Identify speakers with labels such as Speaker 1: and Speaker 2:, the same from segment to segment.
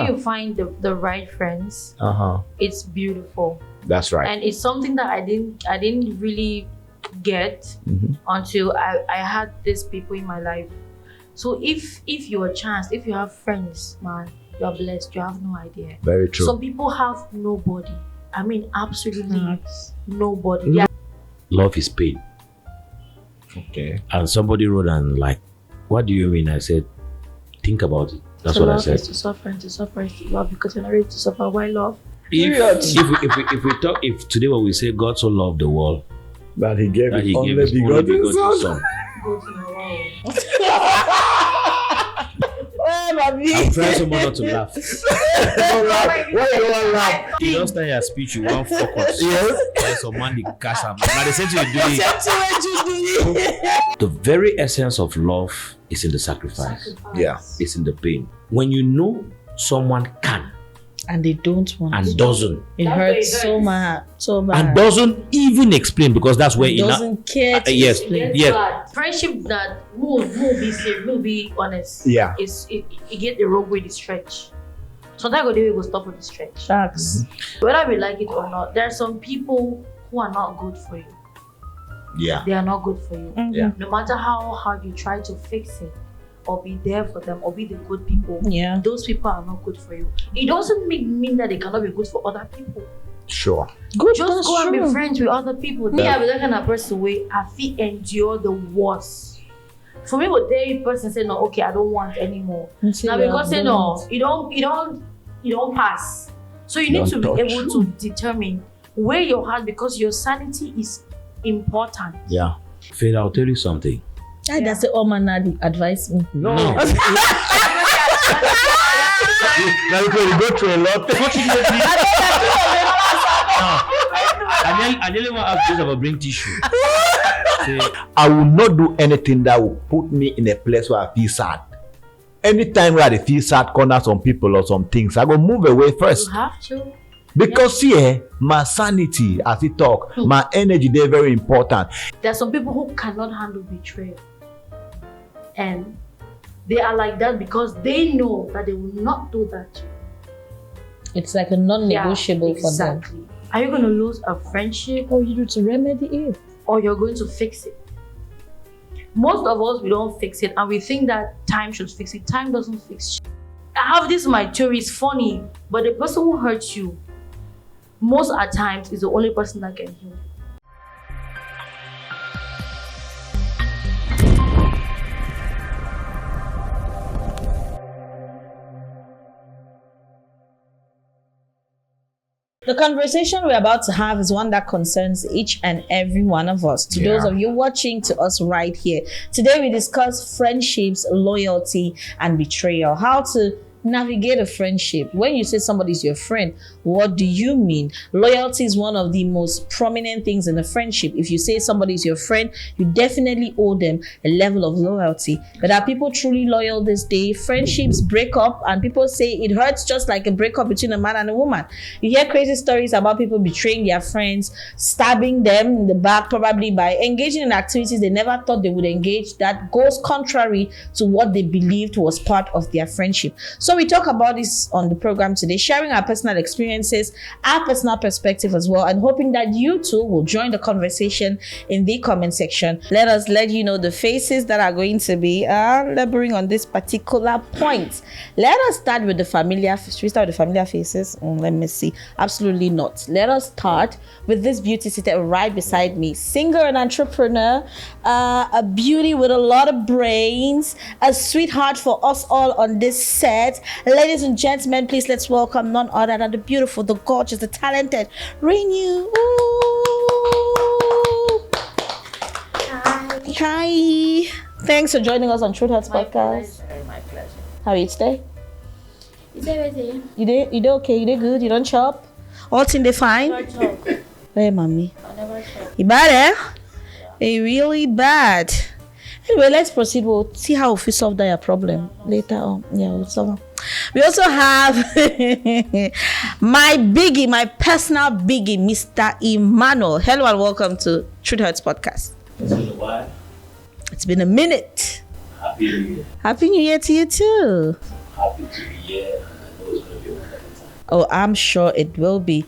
Speaker 1: when you find the right friends, it's beautiful.
Speaker 2: That's right.
Speaker 1: And it's something that I didn't really get until I had these people in my life. So if you're a chance, if you have friends, man, you're blessed. You have no idea.
Speaker 2: Very true.
Speaker 1: Some people have nobody. I mean, absolutely nobody. Yeah.
Speaker 3: Love is pain.
Speaker 2: Okay.
Speaker 3: And somebody wrote and like, what do you mean? I said, think about it. That's what I said.
Speaker 1: To suffer and to suffer is to love, because you're not ready to suffer. Why love?
Speaker 3: If we talk, if today when we say God so loved the world,
Speaker 2: that he gave
Speaker 3: that
Speaker 2: his
Speaker 3: he
Speaker 2: only
Speaker 3: gave his only
Speaker 2: begotten
Speaker 3: begotten
Speaker 2: son.
Speaker 3: son.
Speaker 1: Go to the world.
Speaker 3: I'm trying so much not to laugh.
Speaker 2: Why you want laugh?
Speaker 3: You don't start your speech, you want focus.
Speaker 2: Yes.
Speaker 3: There's some man the cash up. Now they say to you do it. The very essence of love is in the sacrifice.
Speaker 2: Yeah.
Speaker 3: It's in the pain. When you know someone can
Speaker 4: and they don't want
Speaker 3: and doesn't,
Speaker 4: it hurts so much, so bad,
Speaker 3: and doesn't even explain, because that's where
Speaker 4: it doesn't care to
Speaker 3: yes,
Speaker 4: explain.
Speaker 3: yes.
Speaker 1: Friendship that will be safe, will be honest.
Speaker 2: Yeah.
Speaker 1: It get the rope with the stretch. Sometimes we go stop with the stretch.
Speaker 4: Facts.
Speaker 1: Whether we like it or not, there are some people who are not good for you.
Speaker 2: Yeah.
Speaker 1: They are not good for you.
Speaker 2: Yeah.
Speaker 1: No matter how hard you try to fix it, or be there for them, or be the good people, those people are not good for you. It doesn't mean that they cannot be good for other people.
Speaker 2: Sure.
Speaker 4: Good.
Speaker 1: Just go and be friends with other people. Me, I be that kind of person where I feel endure the worst. For me, what they person say no, okay, I don't want anymore. Now because say no, you don't pass. So you need to be able to determine where your heart, because your sanity is important.
Speaker 2: Yeah.
Speaker 3: Faith, I'll tell you something.
Speaker 4: That's the man advise me.
Speaker 2: No. Now you go through a lot.
Speaker 3: I nearly want to ask this about bring tissue.
Speaker 2: I will not do anything that will put me in a place where I feel sad. Anytime where I feel sad, corner some people or some things, I go move away first.
Speaker 1: You have to.
Speaker 2: Because my sanity, as it talk, my energy, they're very important.
Speaker 1: There are some people who cannot handle betrayal. And they are like that because they know that they will not do that to you.
Speaker 4: It's like a non-negotiable for them.
Speaker 1: Are you going to lose a friendship?
Speaker 4: Or you do to remedy it?
Speaker 1: Or you're going to fix it? Most of us, we don't fix it, and we think that time should fix it. Time doesn't fix shit. I have this, my theory is funny, but the person who hurts you most at times is the only person that can heal.
Speaker 4: The conversation we're about to have is one that concerns each and every one of us. To those of you watching, to us right here. Today we discuss friendships, loyalty, and betrayal. How to navigate a friendship. When you say somebody's your friend, what do you mean? Loyalty is one of the most prominent things in a friendship. If you say somebody's your friend, you definitely owe them a level of loyalty. But are people truly loyal this day? Friendships break up and people say it hurts just like a breakup between a man and a woman. You hear crazy stories about people betraying their friends, stabbing them in the back, probably by engaging in activities they never thought they would engage, that goes contrary to what they believed was part of their friendship. So we talk about this on the program today, sharing our personal experiences, our personal perspective as well, and hoping that you too will join the conversation in the comment section. Let us let you know the faces that are going to be laboring on this particular point. Let us start with the familiar. Should we start with the familiar faces? Let me see. Absolutely not. Let us start with this beauty seated right beside me. Singer and entrepreneur, a beauty with a lot of brains, a sweetheart for us all on this set. Ladies and gentlemen, please let's welcome none other than the beautiful, the gorgeous, the talented Renew. Hi. Thanks for joining us on Truth Hearts Podcast.
Speaker 1: My pleasure.
Speaker 4: How are you today?
Speaker 1: Is everything?
Speaker 4: You did okay? You did good? You don't chop? All thing they fine?
Speaker 1: I never talk.
Speaker 4: Hey, mommy.
Speaker 1: I never talk.
Speaker 4: You bad, eh? Hey, really bad. Anyway, let's proceed. We'll see how we solve that problem later on. Yeah, we'll solve it. We also have my biggie, my personal biggie, Mr. Emmanuel. Hello and welcome to Truth Hearts Podcast.
Speaker 3: It's been a while.
Speaker 4: It's been a minute.
Speaker 3: Happy New Year.
Speaker 4: Happy New Year to you too.
Speaker 3: Happy to be here. I know it's going to
Speaker 4: Oh, I'm sure it will be.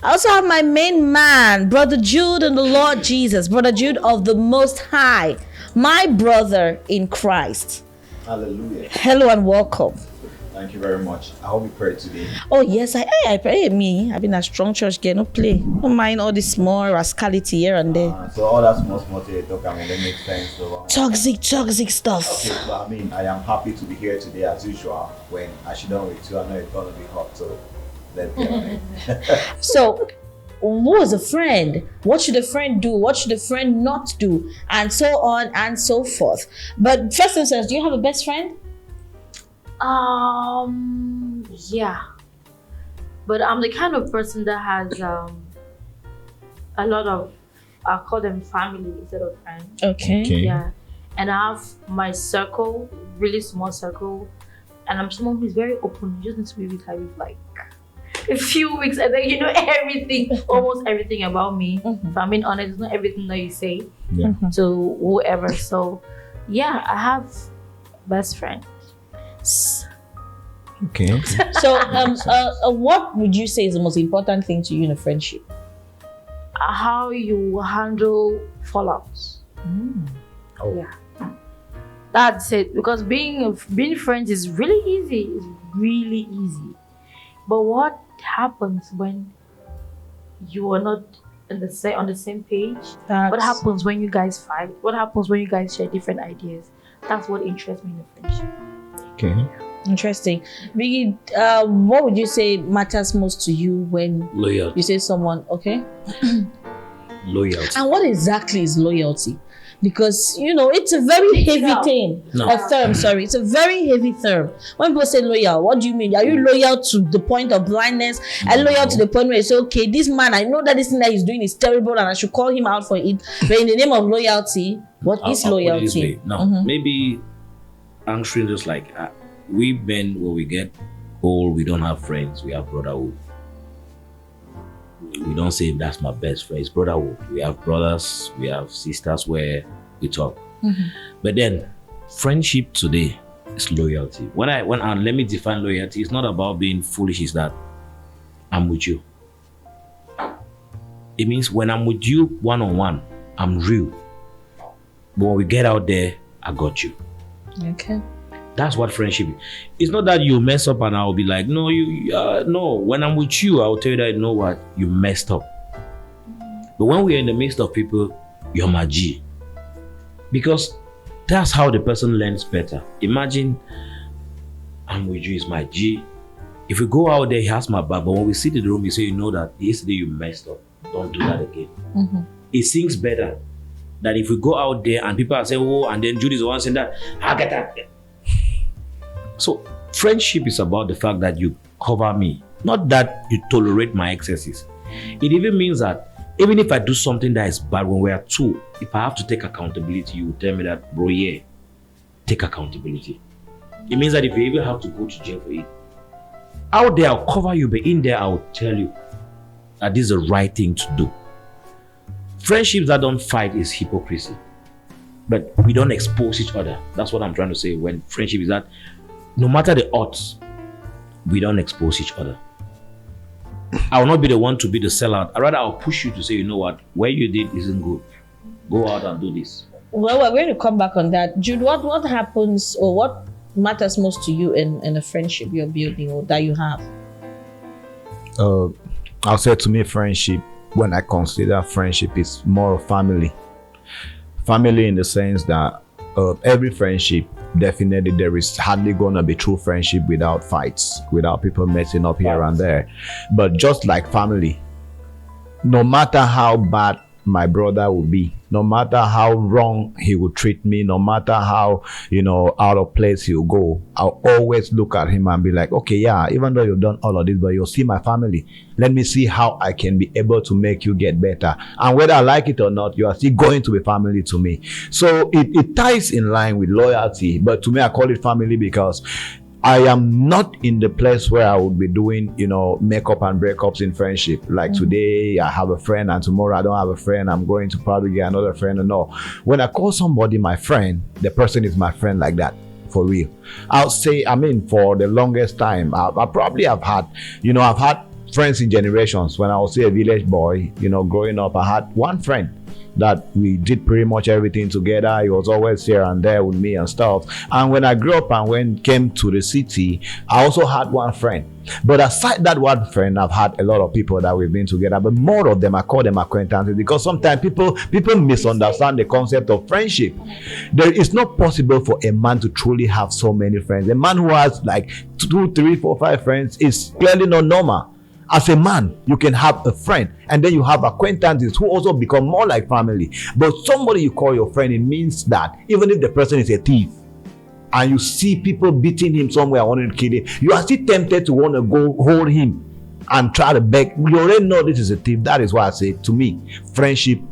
Speaker 4: I also have my main man, Brother Jude and the Lord Jesus, Brother Jude of the Most High, my brother in Christ.
Speaker 2: Hallelujah.
Speaker 4: Hello and welcome.
Speaker 2: Thank you very much. I hope you prayed today.
Speaker 4: Oh yes, I pray. Me, I've been a strong church girl. No play. Don't mind all this small rascality here and there.
Speaker 2: So all that small thing talk, I mean, that makes sense. So,
Speaker 4: Toxic stuff.
Speaker 2: okay, so I mean, I am happy to be here today as usual. When I should not with you, I know it's gonna be hot. So let's get on it.
Speaker 4: So, who is a friend? What should a friend do? What should a friend not do? And so on and so forth. But first instance, do you have a best friend?
Speaker 1: Yeah, but I'm the kind of person that has a lot of, I call them family instead of friends.
Speaker 4: Okay.
Speaker 1: Yeah, and I have my circle, really small circle, and I'm someone who's very open. You just need to be with like a few weeks, and then you know everything, almost everything about me. If I'm being honest, it's not everything that you say to whoever. So, yeah, I have best friend.
Speaker 2: Okay.
Speaker 4: So, what would you say is the most important thing to you in a friendship?
Speaker 1: How you handle fallouts.
Speaker 2: Oh.
Speaker 1: Yeah, that's it. Because being friends is really easy. It's really easy. But what happens when you are not on the same page? What happens when you guys fight? What happens when you guys share different ideas? That's what interests me in a friendship.
Speaker 2: Okay.
Speaker 4: Interesting. Biggie, what would you say matters most to you when
Speaker 3: Loyalty.
Speaker 4: you say someone, okay?
Speaker 3: Loyalty.
Speaker 4: And what exactly is loyalty? Because, you know, it's a very heavy thing.
Speaker 3: No.
Speaker 4: A term, sorry. It's a very heavy term. When people say loyal, what do you mean? Are you loyal to the point of blindness? Are you loyal to the point where you say, okay, this man, I know that this thing that he's doing is terrible and I should call him out for it. But in the name of loyalty, what is
Speaker 3: I'll put it this
Speaker 4: loyalty?
Speaker 3: way. No, maybe answering just like we men, when we get old, we don't have friends, we have brotherhood. We don't say that's my best friend, it's brotherhood. We have brothers, we have sisters where we talk. But then friendship today is loyalty. When I let me define loyalty, it's not about being foolish, it's that I'm with you. It means when I'm with you one-on-one, I'm real. But when we get out there, I got you.
Speaker 4: Okay.
Speaker 3: That's what friendship is. It's not that you mess up and I'll be like, no, no. When I'm with you, I'll tell you that, you know what, you messed up. But when we're in the midst of people, you're my G. Because that's how the person learns better. Imagine I'm with you, it's my G. If we go out there, he has my back. But when we sit in the room, you say, you know that yesterday you messed up. Don't do that again. It sings better than if we go out there and people are saying, oh, and then Judy's the one saying that, I get that. So friendship is about the fact that you cover me, not that you tolerate my excesses. It even means that even if I do something that is bad when we are two, if I have to take accountability, you will tell me that, bro, yeah, take accountability. It means that if you even have to go to jail for it, out there I'll cover you, but in there I'll tell you that this is the right thing to do. Friendships that don't fight is hypocrisy. But we don't expose each other. That's what I'm trying to say when friendship is that no matter the odds, we don't expose each other. I will not be the one to be the sellout. Rather, I'll push you to say, you know what, what you did isn't good. Go out and do this.
Speaker 4: Well, we're going to come back on that. Jude, what happens or what matters most to you in a friendship you're building or that you have?
Speaker 2: I'll say to me, friendship, when I consider friendship, is more of family. Family in the sense that every friendship, definitely there is hardly gonna be true friendship without fights, without people messing up here and there. But just like family, no matter how bad my brother will be, no matter how wrong he will treat me, no matter how, out of place he'll go, I'll always look at him and be like, okay, yeah, even though you've done all of this, but you'll see my family. Let me see how I can be able to make you get better. And whether I like it or not, you are still going to be family to me. So it ties in line with loyalty. But to me, I call it family because I am not in the place where I would be doing, makeup and breakups in friendship. Like today, I have a friend and tomorrow I don't have a friend. I'm going to probably get another friend. No. When I call somebody my friend, the person is my friend like that. for real. I'll say, I mean, for the longest time, I probably have had, I've had friends in generations. When I was a village boy, growing up, I had one friend that we did pretty much everything together. He was always here and there with me and stuff. And when I grew up and came to the city, I also had one friend. But aside that one friend, I've had a lot of people that we've been together. But more of them, I call them acquaintances, because sometimes people misunderstand the concept of friendship. It's not possible for a man to truly have so many friends. A man who has like 2, 3, 4, 5 friends is clearly not normal. As a man, you can have a friend, and then you have acquaintances who also become more like family. But somebody you call your friend, it means that even if the person is a thief and you see people beating him somewhere, wanting to kill him, you are still tempted to want to go hold him and try to beg. You already know this is a thief. That is why I say, to me, friendship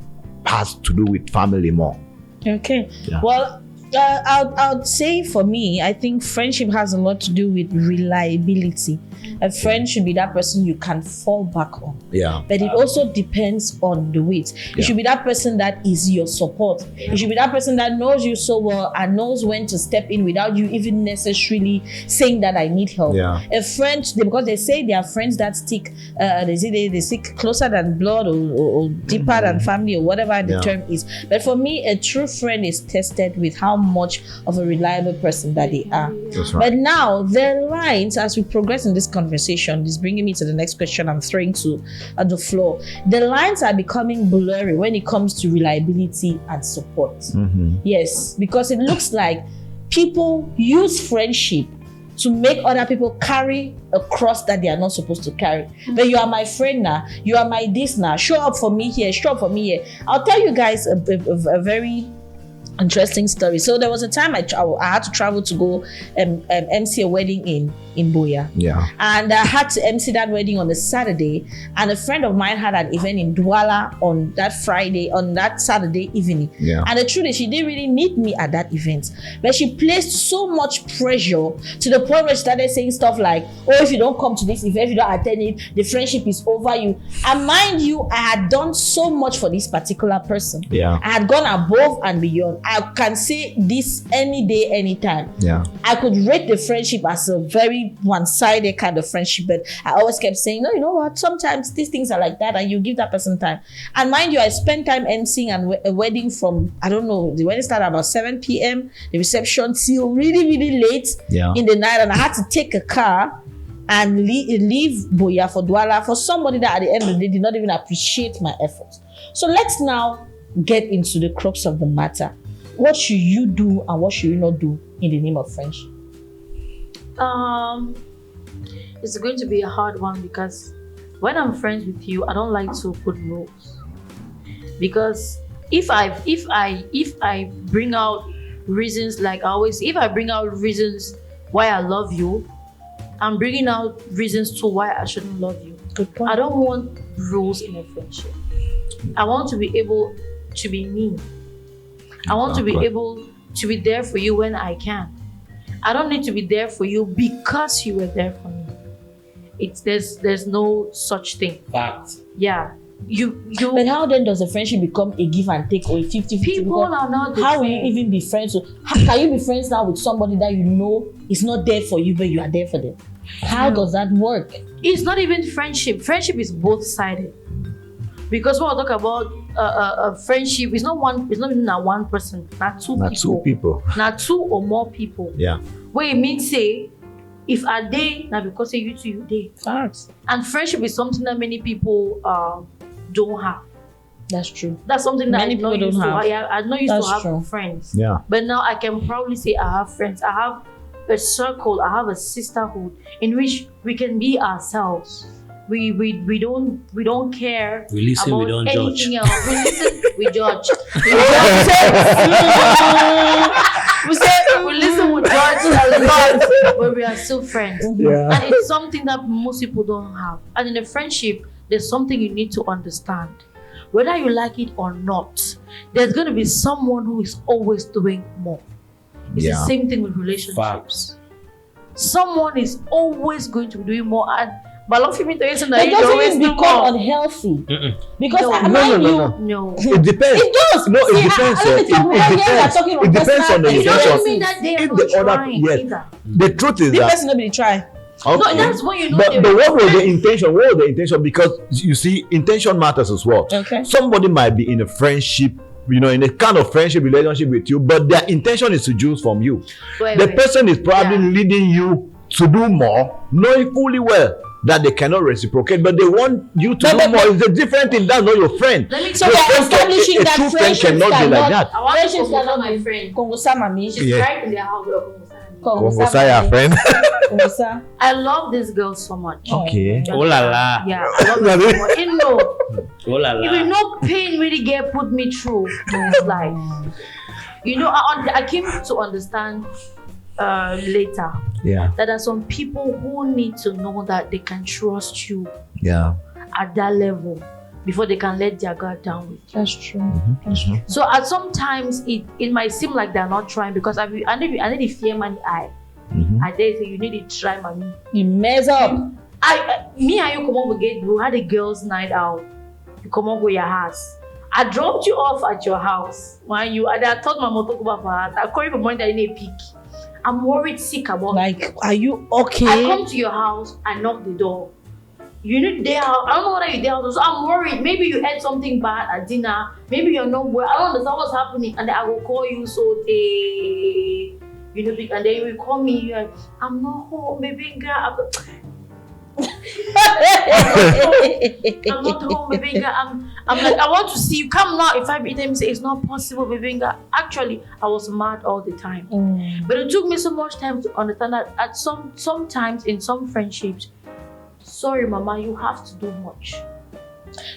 Speaker 2: has to do with family more.
Speaker 4: Okay.
Speaker 2: Yeah.
Speaker 4: Well, I would say for me, I think friendship has a lot to do with reliability. A friend should be that person you can fall back on.
Speaker 2: Yeah.
Speaker 4: But it also depends on the weight. It should be that person that is your support. It should be that person that knows you so well and knows when to step in without you even necessarily saying that I need help.
Speaker 2: Yeah.
Speaker 4: A friend, because they say there are friends that stick, they stick closer than blood or deeper than family or whatever the term is. But for me, a true friend is tested with how much of a reliable person that they are.
Speaker 2: That's right.
Speaker 4: But now the lines, as we progress in this conversation, is bringing me to the next question I'm throwing to the floor. The lines are becoming blurry when it comes to reliability and support. Yes, because it looks like people use friendship to make other people carry a cross that they are not supposed to carry. But you are my friend now, you are my this now, show up for me here, show up for me here. I'll tell you guys a very interesting story. So there was a time I had to travel to go MC a wedding in Boya.
Speaker 2: Yeah.
Speaker 4: And I had to MC that wedding on a Saturday, and a friend of mine had an event in Douala on that Saturday evening.
Speaker 2: Yeah.
Speaker 4: And the truth is, she didn't really need me at that event, but she placed so much pressure to the point where she started saying stuff like, oh, if you don't come to this event, if you don't attend it, the friendship is over you. And mind you, I had done so much for this particular person.
Speaker 2: Yeah.
Speaker 4: I had gone above and beyond. I can say this any day, anytime.
Speaker 2: Yeah.
Speaker 4: I could rate the friendship as a very one-sided kind of friendship, but I always kept saying, no, you know what? Sometimes these things are like that, and you give that person time. And mind you, I spent time emceeing a wedding from, I don't know, the wedding started about 7 p.m., the reception till really, really late in the night, and I had to take a car and leave Boya for Douala for somebody that at the end of the day did not even appreciate my efforts. So let's now get into the crux of the matter. What should you do and what should you not do in the name of friendship?
Speaker 1: It's going to be a hard one, because when I'm friends with you, I don't like to put rules. Because if I bring out reasons, like I always, if I bring out reasons why I love you, I'm bringing out reasons to why I shouldn't love you.
Speaker 4: Good point.
Speaker 1: I don't want rules in a friendship. I want to be able to be me. I want to be able to be there for you when I can. I don't need to be there for you because you were there for me. There's no such thing.
Speaker 3: Fact.
Speaker 1: Yeah.
Speaker 4: But how then does a friendship become a give and take or a 50-50?
Speaker 1: People are not the
Speaker 4: how will
Speaker 1: same.
Speaker 4: you even be friends? So how can you be friends now with somebody that you know is not there for you, but you are there for them? How does that work?
Speaker 1: It's not even friendship. Friendship is both sided. Because when I talk about a friendship, it's not even not one person, not two people. Not two or more people.
Speaker 2: Yeah.
Speaker 1: Where it means say, if I day, now because say you two you day.
Speaker 4: Facts.
Speaker 1: And friendship is something that many people don't have.
Speaker 4: That's true.
Speaker 1: That's something that
Speaker 4: Many
Speaker 1: I'm not
Speaker 4: people
Speaker 1: used
Speaker 4: don't
Speaker 1: to.
Speaker 4: have.
Speaker 1: I'm not used
Speaker 4: That's
Speaker 1: to have
Speaker 4: true.
Speaker 1: friends.
Speaker 2: Yeah.
Speaker 1: But now I can probably say I have friends. I have a circle. I have a sisterhood in which we can be ourselves. We don't care.
Speaker 3: We listen,
Speaker 1: about
Speaker 3: we don't
Speaker 1: anything
Speaker 3: judge.
Speaker 1: else. We listen, we judge. We listen, we judge a lot, but we are still friends.
Speaker 2: Yeah.
Speaker 1: And it's something that most people don't have. And in a friendship, there's something you need to understand. Whether you like it or not, there's going to be someone who is always doing more. It's the same thing with relationships.
Speaker 3: Facts.
Speaker 1: Someone is always going to be doing more. And But long for me to listen,
Speaker 4: It
Speaker 1: you always
Speaker 4: doesn't
Speaker 1: do
Speaker 4: become
Speaker 1: more.
Speaker 4: unhealthy. Because
Speaker 1: No,
Speaker 4: mind you,
Speaker 1: No.
Speaker 2: It depends.
Speaker 4: it does.
Speaker 2: No, it
Speaker 4: See,
Speaker 2: depends.
Speaker 4: let me
Speaker 2: It
Speaker 4: talk- we are here, we are
Speaker 2: depends.
Speaker 4: talking
Speaker 2: It depends on the
Speaker 1: It
Speaker 2: intention.
Speaker 1: doesn't mean that they are
Speaker 2: If
Speaker 1: not
Speaker 2: the other,
Speaker 1: trying
Speaker 2: yes.
Speaker 1: either.
Speaker 2: The truth is
Speaker 4: this
Speaker 2: that.
Speaker 4: person nobody try.
Speaker 2: Okay.
Speaker 1: No, that's when you know
Speaker 2: But
Speaker 1: they're
Speaker 2: what was the
Speaker 1: friends.
Speaker 2: intention? What was the intention? Because you see, intention matters as well.
Speaker 4: Okay.
Speaker 2: Somebody might be in a friendship, in a kind of friendship relationship with you, but their intention is to choose from you. The person is probably leading you to do more, knowing fully well that they cannot reciprocate, but they want you to do more. It's a different thing. That's not your friend.
Speaker 1: Let me
Speaker 4: So
Speaker 1: tell
Speaker 4: we
Speaker 1: you,
Speaker 4: are establishing
Speaker 2: a
Speaker 4: that
Speaker 2: true friend
Speaker 4: friendships
Speaker 2: cannot be like
Speaker 4: cannot.
Speaker 2: that.
Speaker 1: I want
Speaker 4: Friendships
Speaker 1: to congo
Speaker 4: cannot
Speaker 1: my
Speaker 4: be
Speaker 1: friend.
Speaker 4: Congo Samami.
Speaker 1: She's
Speaker 2: Yeah.
Speaker 1: right in their house.
Speaker 2: Kongosaya friend.
Speaker 4: Congo
Speaker 1: I love this girl so much.
Speaker 2: Okay.
Speaker 3: Oh la la.
Speaker 1: Yeah, I love her so much. You know,
Speaker 3: Oh la
Speaker 1: even
Speaker 3: la.
Speaker 1: no pain really get put me through in this life. You know, I came to understand later
Speaker 2: Yeah.
Speaker 1: that there are some people who need to know that they can trust you
Speaker 2: Yeah.
Speaker 1: at that level before they can let their guard down with you.
Speaker 4: That's true.
Speaker 1: So at sometimes it might seem like they're not trying because I need to fear money. I dare say you need to try money.
Speaker 4: You mess up.
Speaker 1: Me and you come up again. We had a girls' night out. You come up with your house. I dropped you off at your house when I told my mom to go back for her. I call you for money that you need a pick. I'm worried sick about
Speaker 4: Like, are you okay?
Speaker 1: I come to your house, I knock the door. You need their house. I don't know whether you're there house. So I'm worried. Maybe you ate something bad at dinner. Maybe you're not well. I don't understand what's happening. And then I will call you so they, and then you will call me. You're like, I'm not home, baby girl. I'm not home, baby girl. I'm like, I want to see you. Come now. If I meet them, say it's not possible, baby girl. Actually, I was mad all the time. But it took me so much time to understand that at sometimes in some friendships, sorry, mama, you have to do much.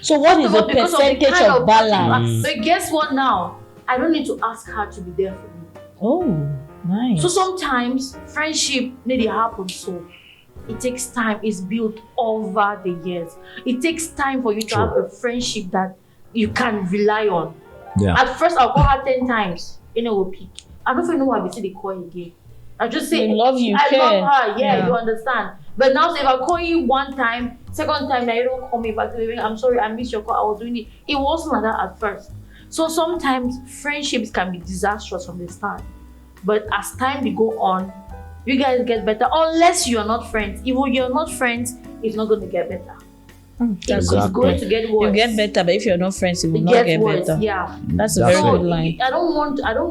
Speaker 4: So what is the
Speaker 1: Because
Speaker 4: percentage
Speaker 1: the kind
Speaker 4: of balance?
Speaker 1: But guess what now? I don't need to ask her to be there for me.
Speaker 4: Oh, nice.
Speaker 1: So sometimes friendship need to happen so. It takes time. It's built over the years. It takes time for you to have a friendship that you can rely on.
Speaker 2: Yeah.
Speaker 1: At first, I'll call her 10 times. Will pick. I don't even know why we see the call again. I just say,
Speaker 4: You love you,
Speaker 1: I
Speaker 4: care.
Speaker 1: love her. Yeah, you understand. But now, if I call you one time, second time, now you don't call me back. I'm sorry, I missed your call. I was doing it. It wasn't like that at first. So sometimes friendships can be disastrous from the start. But as time they go on, you guys get better. Unless you are not friends. If you're not friends, it's not going to get better.
Speaker 4: That's
Speaker 1: It's going to get worse.
Speaker 4: You get better, but if you're not friends, you will
Speaker 1: It
Speaker 4: not
Speaker 1: gets
Speaker 4: get
Speaker 1: worse.
Speaker 4: better.
Speaker 1: Yeah.
Speaker 4: That's a very
Speaker 2: That's
Speaker 4: good
Speaker 2: it.
Speaker 4: line.
Speaker 1: I don't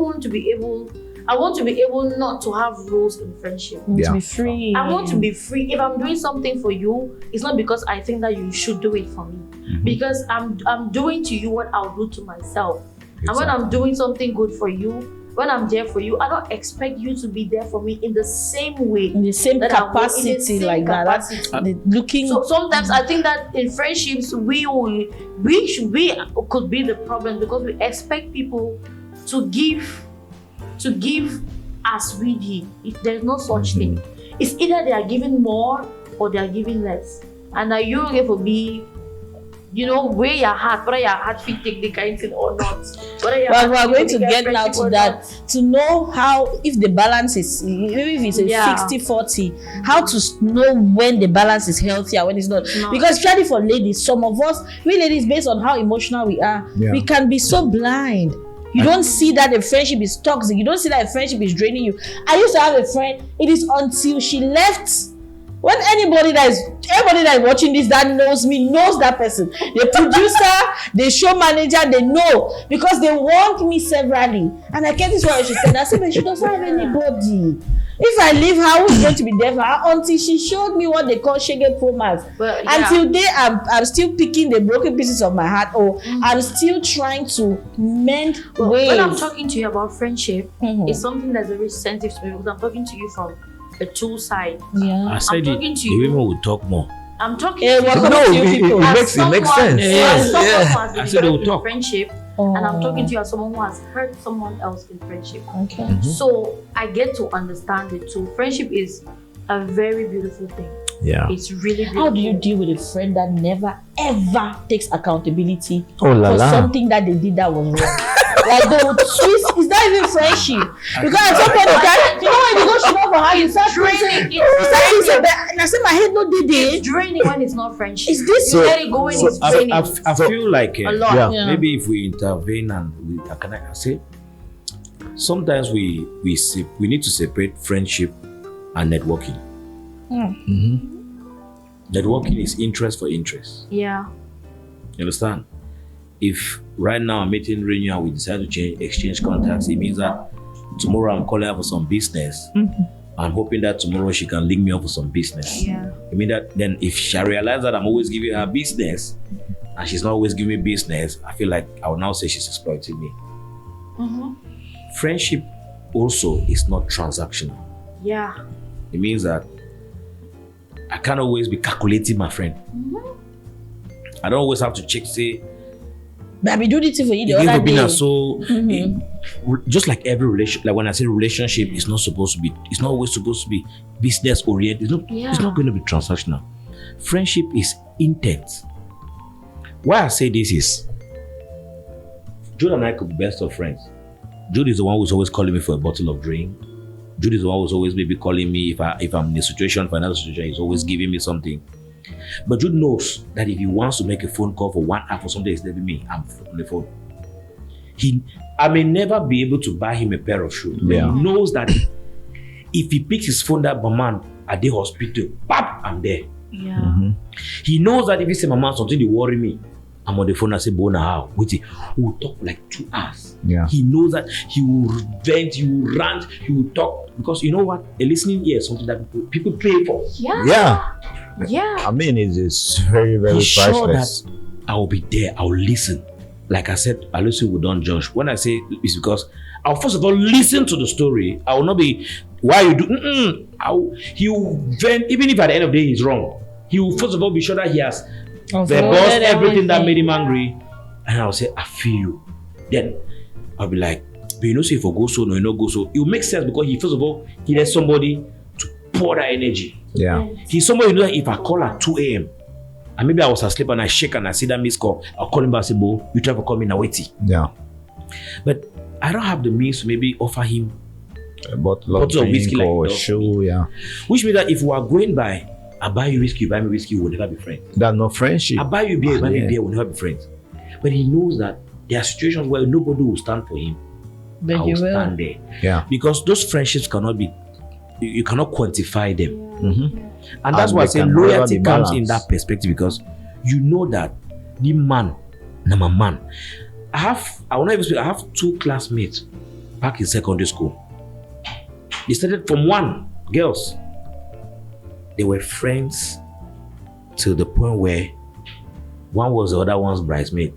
Speaker 1: want to be able. I want to be able not to have rules in friendship.
Speaker 4: You want to
Speaker 2: Yeah.
Speaker 4: be free.
Speaker 1: I want to be free. If I'm doing something for you, it's not because I think that you should do it for me. Because I'm doing to you what I'll do to myself. And when I'm doing something good for you, when I'm there for you, I don't expect you to be there for me in the same way.
Speaker 4: in the same
Speaker 1: that I will- in the
Speaker 4: capacity
Speaker 1: same
Speaker 4: like that. That's
Speaker 1: capacity.
Speaker 4: looking.
Speaker 1: So sometimes I think that in friendships we could be the problem because we expect people to give as we give. If there's no such thing, it's either they are giving more or they are giving less. And now you will be, where your heart, whether your heart fit take the kind thing or not. Whether your
Speaker 4: Well,
Speaker 1: heart
Speaker 4: we are
Speaker 1: fit
Speaker 4: going
Speaker 1: take
Speaker 4: to
Speaker 1: the
Speaker 4: get now
Speaker 1: friendship
Speaker 4: to
Speaker 1: or
Speaker 4: that
Speaker 1: not.
Speaker 4: to know how, if the balance is, maybe if it's a
Speaker 1: Yeah.
Speaker 4: 60-40, how to know when the balance is healthy and when it's not.
Speaker 1: No.
Speaker 4: Because especially for ladies, some of us, we ladies, based on how emotional we are,
Speaker 2: Yeah.
Speaker 4: we can be so blind. You don't see that a friendship is toxic. You don't see that a friendship is draining you. I used to have a friend. It is until she left. When everybody that is watching this that knows me knows that person. The producer, the show manager, they know because they warned me severally. And I kept this one. She said, "I said, but she doesn't have anybody. If I leave her, who's going to be there for her?" Until she showed me what they call Shege Promax.
Speaker 1: But, yeah.
Speaker 4: Until today, I'm still picking the broken pieces of my heart, or I'm still trying to mend ways.
Speaker 1: When I'm talking to you about friendship,
Speaker 4: Mhm.
Speaker 1: it's something that's very sensitive to me because I'm talking to you from a two side.
Speaker 4: Yeah.
Speaker 3: I said
Speaker 1: talking to
Speaker 3: the
Speaker 1: you.
Speaker 3: women will talk more.
Speaker 1: I'm talking
Speaker 4: Hey,
Speaker 1: to you.
Speaker 4: welcome
Speaker 2: No,
Speaker 4: to you
Speaker 2: it
Speaker 4: people.
Speaker 2: makes sense.
Speaker 1: As someone
Speaker 2: Yeah.
Speaker 1: who has been
Speaker 3: I said they will
Speaker 1: in
Speaker 3: talk.
Speaker 1: friendship, and I'm talking to you as someone who has hurt someone else in friendship.
Speaker 4: Okay.
Speaker 1: So I get to understand it too. Friendship is a very beautiful thing.
Speaker 2: Yeah.
Speaker 1: It's really beautiful.
Speaker 4: How do you deal with a friend that never ever takes accountability
Speaker 2: Oh la
Speaker 4: for
Speaker 2: la.
Speaker 4: something that they did that was wrong? Like they would twist. Is that even friendship? Because at some point, okay, you know when you go show up for how you start
Speaker 1: draining.
Speaker 4: and I say my head no did
Speaker 1: It's draining when it's not friendship.
Speaker 4: Is this
Speaker 1: you let it go when it's draining?
Speaker 3: I feel like
Speaker 1: a lot.
Speaker 2: Yeah.
Speaker 4: Yeah.
Speaker 3: maybe if we intervene and can I say sometimes we need to separate friendship and networking. Networking is interest for interest.
Speaker 1: Yeah.
Speaker 3: You understand? If right now I'm meeting Renew and we decide to exchange contacts, it means that tomorrow I'm calling her for some business. I'm hoping that tomorrow she can link me up for some business.
Speaker 1: Yeah.
Speaker 3: I mean that then if she realizes that I'm always giving her business and she's not always giving me business, I feel like I will now say she's exploiting me. Friendship also is not transactional.
Speaker 1: Yeah.
Speaker 3: It means that I can't always be calculating my friend. I don't always have to check, say,
Speaker 4: Baby, do this for you the
Speaker 3: you
Speaker 4: other
Speaker 3: been
Speaker 4: day.
Speaker 3: so just like every relation, like when I say relationship, it's not always supposed to be business oriented. It's not going to be transactional. Friendship is intense. Why I say this is Jude and I could be best of friends. Jude is the one who's always calling me for a bottle of drink. Jude is the one who's always maybe calling me if I'm in a situation, financial situation, he's always giving me something. But Jude knows that if he wants to make a phone call for 1 hour for something he's leaving me, I'm on the phone. I may never be able to buy him a pair of shoes. But he knows that if he picks his phone that man at the hospital, pap, I'm there.
Speaker 1: Yeah.
Speaker 3: He knows that if he say mama something they worry me, I'm on the phone and say Bona how? Wait, we'll talk for like 2 hours.
Speaker 2: Yeah.
Speaker 3: He knows that he will vent, he will rant, he will talk. Because you know what? A listening ear is something that people pay for.
Speaker 1: Yeah.
Speaker 2: I mean, it's very, very
Speaker 3: He's sure
Speaker 2: priceless.
Speaker 3: that I will be there, I will listen. Like I said, I listen, we don't judge. When I say it's because I'll first of all listen to the story. I will not be, why you do, he will vent, even if at the end of the day he's wrong. He will first of all be sure that he has verbosed everything that made him angry. And I'll say, I feel you. Then I'll be like, but you know, say if I go so, no, you know, go so. It will make sense because first of all, he has somebody to pour that energy.
Speaker 2: Yeah.
Speaker 3: He's somebody who knows that if I call at 2 a.m. and maybe I was asleep and I shake and I see that missed call, I'll call him back and say, Bo, you try to call me now, wait.
Speaker 2: Yeah.
Speaker 3: But I don't have the means to maybe offer him
Speaker 2: A bottle of whiskey like or a shoe, yeah.
Speaker 3: Which means that if we are going by, I buy you whiskey, you buy me whiskey, we'll never be friends.
Speaker 2: That's not friendship.
Speaker 3: I buy you beer, you buy me beer, we'll never be friends. But he knows that there are situations where nobody will stand for him.
Speaker 4: But
Speaker 3: I will stand there.
Speaker 2: Yeah.
Speaker 3: Because those friendships cannot be, you cannot quantify them. And that's
Speaker 2: And
Speaker 3: why I
Speaker 2: they
Speaker 3: say
Speaker 2: can never
Speaker 3: loyalty
Speaker 2: be
Speaker 3: comes in
Speaker 2: balanced.
Speaker 3: that perspective because you know that the man, my man. I will not even speak, I have 2 classmates back in secondary school. They started from 1, girls. They were friends to the point where one was the other one's bridesmaid.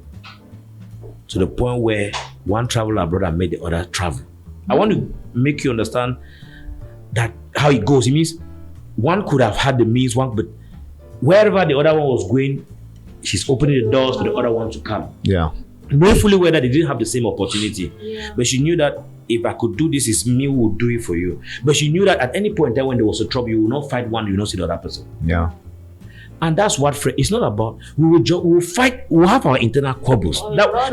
Speaker 3: To the point where one traveled abroad and made the other travel. I want to make you understand that how it goes. It means one could have had the means, but wherever the other one was going, she's opening the doors for the other one to come.
Speaker 2: Yeah.
Speaker 3: Knowing fully well that they didn't have the same opportunity. But she knew that if I could do this, it's me who would do it for you. But she knew that at any point in time when there was a trouble, you will not fight one, you will not see the other person.
Speaker 2: Yeah.
Speaker 3: And that's what it's not about. We will fight, we'll have our internal quibbles.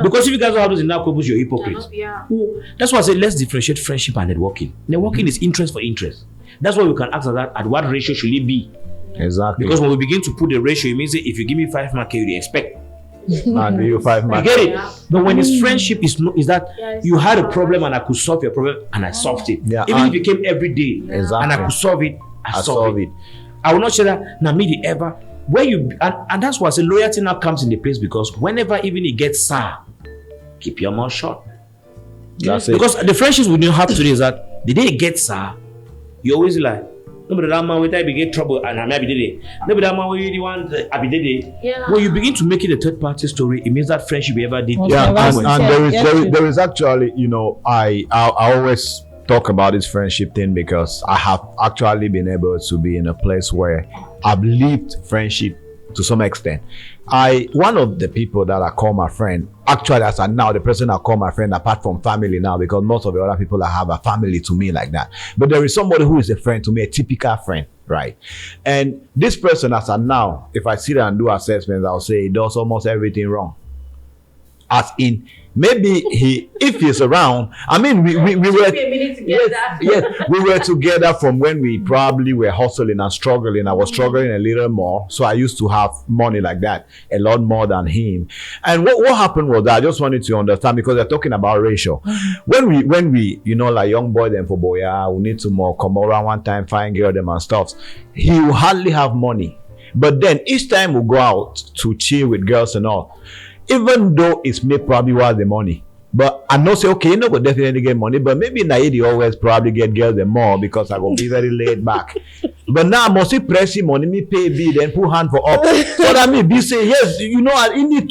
Speaker 3: Because if you guys don't have those internal quibbles, you're hypocrites. That's why I say let's differentiate friendship and networking. Networking is interest for interest. That's why we can ask that at what ratio should it be?
Speaker 2: Exactly.
Speaker 3: Because when we begin to put the ratio, it means that if you give me 5 mark, you expect.
Speaker 2: And you 5
Speaker 3: You
Speaker 2: mark.
Speaker 3: get it? But when it's friendship, is that you had a problem and I could solve your problem and I solved it.
Speaker 2: Yeah,
Speaker 3: Even
Speaker 2: and-
Speaker 3: if it came every day
Speaker 2: Exactly.
Speaker 3: and I could solve it, I
Speaker 2: I
Speaker 3: solve
Speaker 2: solve
Speaker 3: it.
Speaker 2: it.
Speaker 3: I will not say that now me the ever where you and that's why I say loyalty now comes in the place because whenever even it gets sour, keep your mouth shut.
Speaker 2: That's it.
Speaker 3: Because the friendships we don't have today is that the day it gets sour, you always like nobody that man with I get trouble and I may be there. Nobody that man with you the one I be there.
Speaker 1: Yeah.
Speaker 3: When you begin to make it a third party story, it means that friendship you ever did.
Speaker 2: Yeah,
Speaker 4: Never
Speaker 2: and
Speaker 4: seen.
Speaker 2: there is actually, you know, I always talk about this friendship thing because I have actually been able to be in a place where I've lived friendship to some extent. One of the people that I call my friend, actually as I now the person I call my friend apart from family now, because most of the other people I have a family to me like that. But there is somebody who is a friend to me, a typical friend, right? And this person as I now, if I sit there and do assessments, I'll say he does almost everything wrong. as in maybe if he's around. I mean, we were we were together from when we probably were hustling and struggling. I was struggling a little more, so I used to have money like that, a lot more than him. And what happened was that I just wanted to understand, because they're talking about ratio. When we like young boy them for boya, we need to more come around one time, find girl them and stuff. He will hardly have money, but then each time we go out to chill with girls and all, even though it's me probably was the money, but I know say okay, go definitely get money, but maybe Naidi always probably get girls the more because I will be very laid back. But now I must see pressing money, me pay bill, then put hand for up. So that me be say yes, you need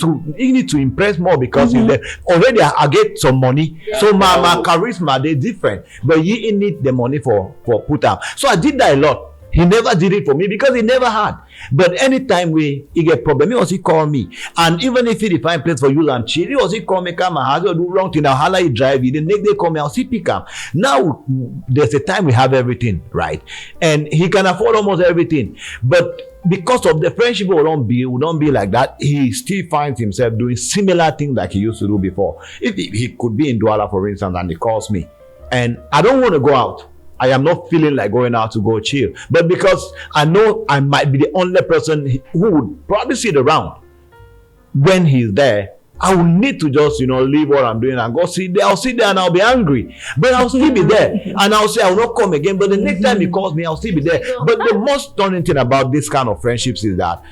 Speaker 2: to impress more because already I get some money, so my charisma they different, but you need the money for put up. So I did that a lot. He never did it for me because he never had. But anytime he get problem, he also call me. And even if he find place for you and chill, he also call me, come and do wrong thing. Now how he drive you? The next day call me, I'll see pick up. Now there's a time we have everything, right? And he can afford almost everything. But because of the friendship will not be like that, he still finds himself doing similar things like he used to do before. If he could be in Douala, for instance, and he calls me, and I don't want to go out. I am not feeling like going out to go chill, but because I know I might be the only person who would probably sit around when he's there, I will need to just leave what I'm doing and go sit there. I'll sit there and I'll be angry, but I'll still be there, and I'll say I will not come again. But the next time he calls me, I'll still be there. But the most stunning thing about this kind of friendships is that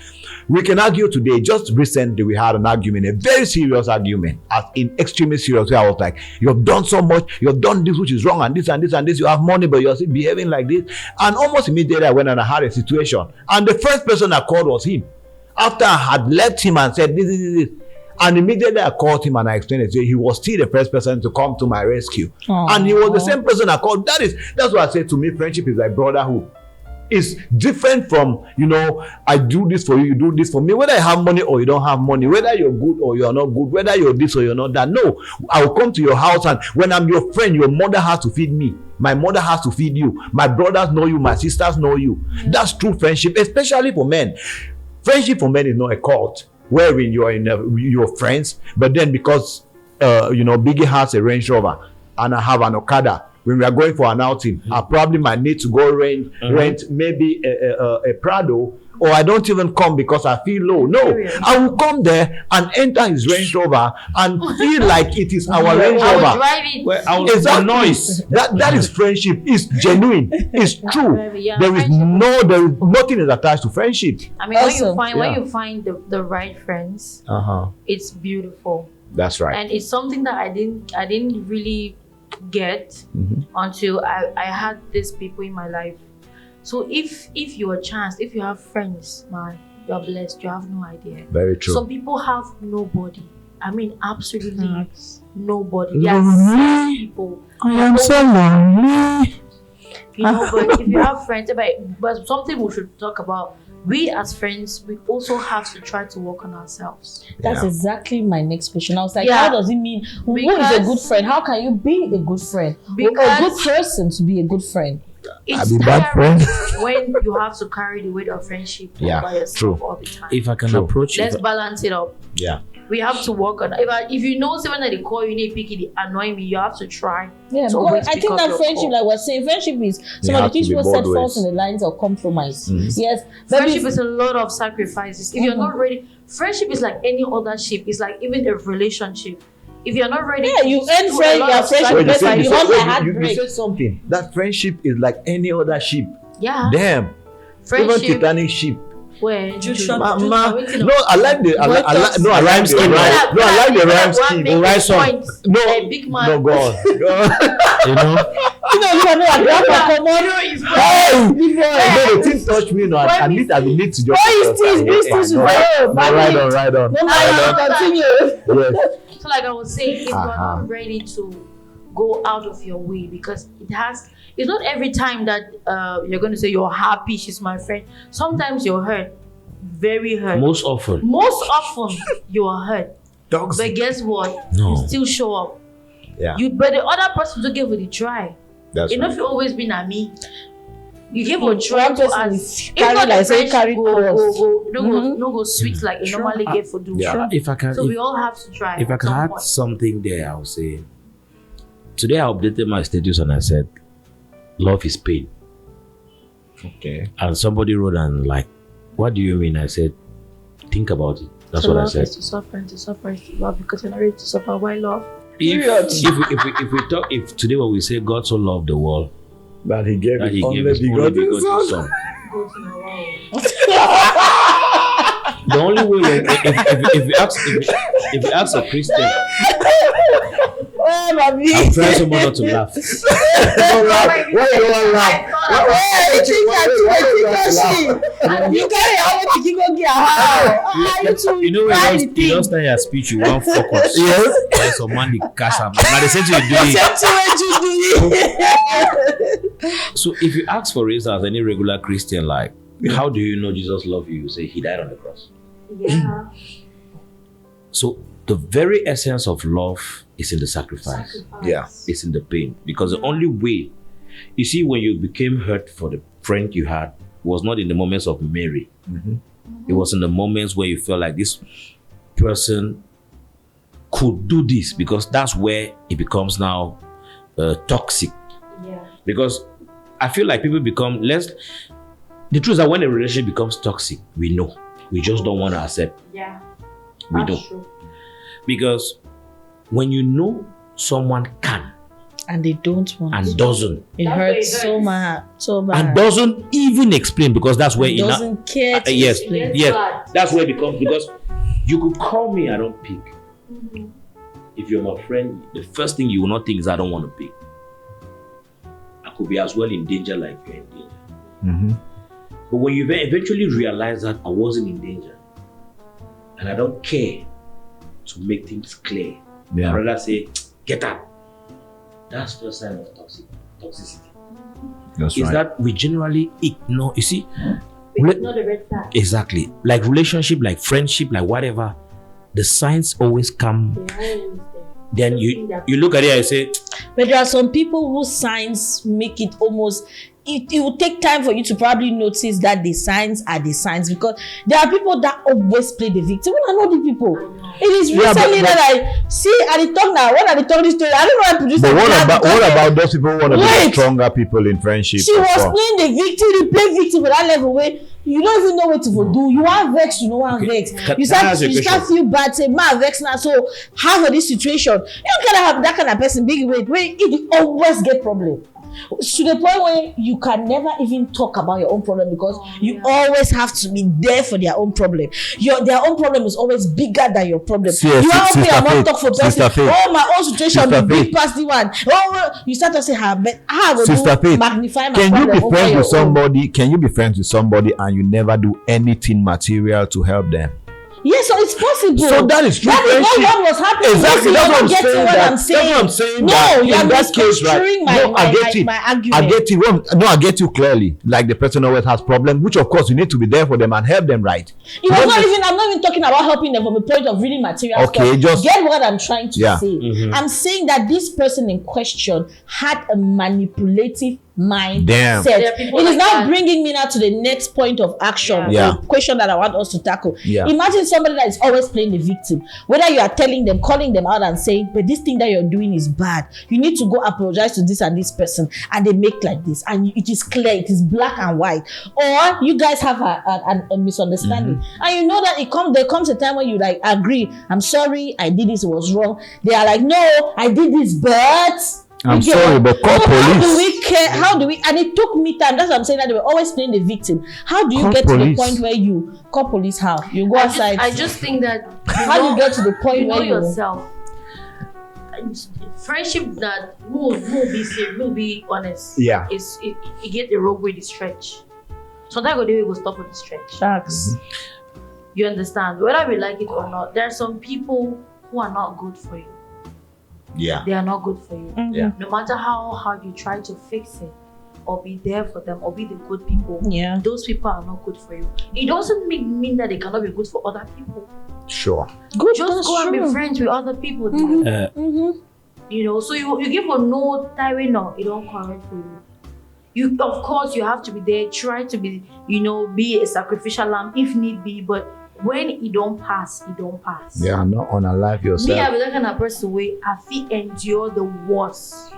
Speaker 2: we can argue today. Just recently, we had an argument, a very serious argument, as in extremely serious. Where I was like, "You've done so much. You've done this which is wrong, and this and this and this. You have money, but you're still behaving like this." And almost immediately, I went and I had a situation. And the first person I called was him. After I had left him and said, "This," and immediately I called him and I explained it. So he was still the first person to come to my rescue. And he was the same person I called. That's what I said. To me, friendship is like brotherhood. It's different from, I do this for you, you do this for me. Whether I have money or you don't have money, whether you're good or you're not good, whether you're this or you're not that. No, I will come to your house, and when I'm your friend, your mother has to feed me. My mother has to feed you. My brothers know you. My sisters know you. That's true friendship, especially for men. Friendship for men is not a cult wherein you are your friends, but then because Biggie has a Range Rover and I have an Okada. When we are going for an outing, I probably might need to go rent maybe a Prado, or I don't even come because I feel low. No, I will come there and enter his Range Rover and feel like it is our Range Rover.
Speaker 3: I will drive it. Noise.
Speaker 2: That is friendship. It's genuine. It's true. There is nothing is attached to friendship.
Speaker 1: I mean, when you find the right friends, it's beautiful.
Speaker 2: That's right.
Speaker 1: And it's something that I didn't really get until I had these people in my life. So if you're a chance, if you have friends, man, you're blessed. You have no idea. Very true. Some people have nobody. I mean, absolutely nobody. They are people. I am so lonely. But if you have friends, but something we should talk about. We as friends, we also have to try to work on ourselves.
Speaker 4: That's exactly my next question. I was like, how does it mean? Who is a good friend? How can you be a good friend? Because a good person to be a good friend.
Speaker 1: It's tiring when you have to carry the weight of friendship by yourself all the time.
Speaker 3: If I can approach
Speaker 1: Let's balance it up.
Speaker 2: Yeah.
Speaker 1: We have to work on it. If you know someone that they call you, they pick it, annoy me, you have to try.
Speaker 4: Yeah, because I think that friendship, like we're saying, friendship is some of the things people set forth in the lines of compromise. Yes.
Speaker 1: Friendship is a lot of sacrifices. If you're not ready, friendship is like any other ship. It's like even a relationship. If you're not ready,
Speaker 4: you end friendship.
Speaker 2: You said something. That friendship is like any other ship.
Speaker 1: Yeah.
Speaker 2: Damn. Friendship. Even Titanic ship.
Speaker 1: Where?
Speaker 2: No, I like the rhyme scheme. No, I like the rhyme scheme.
Speaker 3: The right song.
Speaker 1: No, big man.
Speaker 2: No, go on. The thing touched me. No, I need to just. Right on.
Speaker 4: Continue.
Speaker 2: Yes.
Speaker 1: So, like I was saying, if you're not ready to go out of your way, because it's not every time that you're going to say you're happy, she's my friend. Sometimes you're hurt, very hurt.
Speaker 3: Most often
Speaker 1: you are hurt.
Speaker 2: Dogs.
Speaker 1: But guess what?
Speaker 3: No.
Speaker 1: You still show up.
Speaker 2: Yeah.
Speaker 1: But the other person to give it a try.
Speaker 2: That's
Speaker 1: Enough you always been at me. You give a try
Speaker 4: One
Speaker 1: to
Speaker 4: person
Speaker 1: ask.
Speaker 4: is
Speaker 1: If
Speaker 4: carry
Speaker 1: not,
Speaker 4: like
Speaker 1: the
Speaker 4: say
Speaker 1: friendship
Speaker 4: carry
Speaker 1: go
Speaker 4: cross.
Speaker 1: no go sweet like you normally get for do.
Speaker 2: Yeah.
Speaker 3: If I can,
Speaker 1: So we all have to try.
Speaker 3: if I can add something there, I'll say. Today I updated my status and I said, "Love is pain."
Speaker 2: Okay.
Speaker 3: And somebody wrote and like, "What do you mean?" I said, "Think about it." That's
Speaker 1: to
Speaker 3: what I
Speaker 1: love
Speaker 3: said.
Speaker 1: is to suffer and to suffer is to love because you're not ready to suffer. Why love?
Speaker 3: If we talk, if today when we say God so loved the world
Speaker 2: That he gave
Speaker 3: that He
Speaker 2: only
Speaker 3: gave His only
Speaker 2: begotten
Speaker 3: begotten
Speaker 2: son.
Speaker 3: Son,
Speaker 1: Go to my world.
Speaker 3: the only way if you ask a Christian,
Speaker 4: Oh, mommy.
Speaker 3: I'm trying so much not to laugh.
Speaker 2: Don't laugh. Why you don't laugh?
Speaker 4: You carry all the kick get how? You too.
Speaker 3: You know when you don't start your speech, you want focus.
Speaker 2: Yes.
Speaker 3: There's some money cash am. Now they say to you do it. So if you ask for instance any regular Christian like, how do you know Jesus loved you? You say He died on the cross.
Speaker 1: Yeah.
Speaker 3: So the very essence of love is in the sacrifice.
Speaker 2: Yeah.
Speaker 3: It's in the pain. Because the only way, you see, when you became hurt for the friend you had, was not in the moments of Mary. It was in the moments where you felt like this person could do this, because that's where it becomes now toxic.
Speaker 1: Yeah.
Speaker 3: Because I feel like people become less. The truth is that when a relationship becomes toxic, we know. We just don't want to accept.
Speaker 1: Yeah.
Speaker 3: We
Speaker 1: That's
Speaker 3: don't.
Speaker 1: true.
Speaker 3: Because when you know someone can
Speaker 4: And they don't want
Speaker 3: and
Speaker 4: to.
Speaker 3: doesn't
Speaker 4: It
Speaker 1: That's
Speaker 4: hurts
Speaker 1: where it
Speaker 4: so
Speaker 1: hurts.
Speaker 4: much, so bad.
Speaker 3: and doesn't even explain, because that's where
Speaker 4: It
Speaker 3: you know.
Speaker 4: doesn't care to
Speaker 3: Yes,
Speaker 4: explain.
Speaker 1: It's
Speaker 3: yes,
Speaker 1: bad.
Speaker 3: that's where it becomes, because you could call me, I don't pick. If you're my friend, the first thing you will not think is I don't want to pick. I could be as well in danger like you're in danger. But when you eventually realize that I wasn't in danger and I don't care to make things clear,
Speaker 2: Yeah.
Speaker 3: I'd rather say, get up. That's the sign of toxicity.
Speaker 2: That's
Speaker 3: Is
Speaker 2: right.
Speaker 3: that we generally ignore, you see,
Speaker 1: It's not a red flag.
Speaker 3: exactly, like relationship, like friendship, like whatever, the signs always come.
Speaker 1: They're always there.
Speaker 3: Then you look at it and say,
Speaker 4: But there are some people whose signs make it almost. It will take time for you to probably notice that the signs are the signs, because there are people that always play the victim. When I know the people, it is
Speaker 2: Yeah,
Speaker 4: recently
Speaker 2: but-
Speaker 4: that I see at the talk now. When I talk this story, I don't know how to produce.
Speaker 2: But what about those people who want to be the
Speaker 4: Wait.
Speaker 2: stronger people in friendship?
Speaker 4: She was
Speaker 2: as well?
Speaker 4: playing the victim, you play victim for that level where you don't even know what to do. You want vex, you know want vex.
Speaker 3: Can
Speaker 4: You
Speaker 3: I ask you a
Speaker 4: start
Speaker 3: question?
Speaker 4: feel bad, say, man, vex now. So how for this situation? You gotta have that kind of person, big weight, where it always get problem. To the point where you can never even talk about your own problem, because you always have to be there for their own problem. Their own problem is always bigger than your problem.
Speaker 2: See,
Speaker 4: you have to
Speaker 2: Sister
Speaker 4: not
Speaker 2: Faith,
Speaker 4: talk for
Speaker 2: Sister
Speaker 4: person.
Speaker 2: Faith.
Speaker 4: Oh, my own situation
Speaker 2: Sister
Speaker 4: be big
Speaker 2: Faith.
Speaker 4: past the one. Oh, you start to say, but how will
Speaker 2: Sister Faith,
Speaker 4: magnify my
Speaker 2: can you
Speaker 4: problem
Speaker 2: be
Speaker 4: over
Speaker 2: friends
Speaker 4: your
Speaker 2: with
Speaker 4: own?
Speaker 2: somebody? Can you be friends with somebody and you never do anything material to help them?
Speaker 4: Yes, so it's possible.
Speaker 2: So that is true
Speaker 4: That is
Speaker 2: friendship.
Speaker 4: what was happening.
Speaker 2: Exactly.
Speaker 4: You're
Speaker 2: That's
Speaker 4: not
Speaker 2: what I'm
Speaker 4: getting
Speaker 2: saying.
Speaker 4: what
Speaker 2: That,
Speaker 4: I'm saying.
Speaker 2: That's what I'm saying.
Speaker 4: No,
Speaker 2: that
Speaker 4: you're
Speaker 2: in that case, right?
Speaker 4: misconstruing
Speaker 2: No, I get it.
Speaker 4: my argument.
Speaker 2: I get it. Well, no, I get you clearly. Like the person always has problem, which of course you need to be there for them and help them, right?
Speaker 4: It was
Speaker 2: Don't
Speaker 4: not
Speaker 2: just-
Speaker 4: even. I'm not even talking about helping them from a point of really material
Speaker 2: Okay,
Speaker 4: stuff.
Speaker 2: just-
Speaker 4: Get what I'm trying to
Speaker 2: Yeah.
Speaker 4: say. I'm saying that this person in question had a manipulative mind
Speaker 2: Damn.
Speaker 4: set.
Speaker 1: There are people
Speaker 4: It is
Speaker 1: like
Speaker 4: now
Speaker 1: that.
Speaker 4: bringing me now to the next point of action.
Speaker 2: Yeah.
Speaker 4: The question that I want us to tackle.
Speaker 2: Yeah.
Speaker 4: Imagine somebody that is always playing the victim. Whether you are telling them, calling them out and saying, but this thing that you're doing is bad. You need to go apologize to this and this person. And they make like this. And it is clear, it is black and white. Or you guys have a misunderstanding. And you know that there comes a time when you like agree, I'm sorry, I did this, it was wrong. They are like, no, I did this, but
Speaker 2: I'm
Speaker 4: you get
Speaker 2: sorry,
Speaker 4: what-
Speaker 2: but call
Speaker 4: So how do
Speaker 2: police.
Speaker 4: we care? How do we? And it took me time. That's what I'm saying, that they were always playing the victim. How do you
Speaker 2: Call
Speaker 4: get to the
Speaker 2: police.
Speaker 4: point where you call police? How you go
Speaker 1: I
Speaker 4: outside?
Speaker 1: just think that
Speaker 4: How do you get to the point
Speaker 1: you know
Speaker 4: where you
Speaker 1: yourself. Friendship that will be safe, will be honest.
Speaker 2: Yeah.
Speaker 1: Is it get the rope with the stretch. Sometimes we will stop with the stretch.
Speaker 4: Sharks.
Speaker 1: You understand? Whether we like it or not, there are some people who are not good for you.
Speaker 2: Yeah.
Speaker 1: They are not good for you.
Speaker 2: Yeah.
Speaker 1: No matter how hard you try to fix it, or be there for them, or be the good people,
Speaker 4: Yeah.
Speaker 1: those people are not good for you. It doesn't mean that they cannot be good for other people.
Speaker 2: Sure.
Speaker 4: Good.
Speaker 1: Just
Speaker 4: that's
Speaker 1: go and be
Speaker 4: true.
Speaker 1: friends with other people.
Speaker 4: Mhm.
Speaker 1: You know, so you give a no time no, it don't correct for you. You, of course, you have to be there. Try to be, be a sacrificial lamb if need be. But when it don't pass, it don't pass.
Speaker 2: Yeah, not unalive yourself.
Speaker 1: Me, I be that kind of person where I feel endure the worst.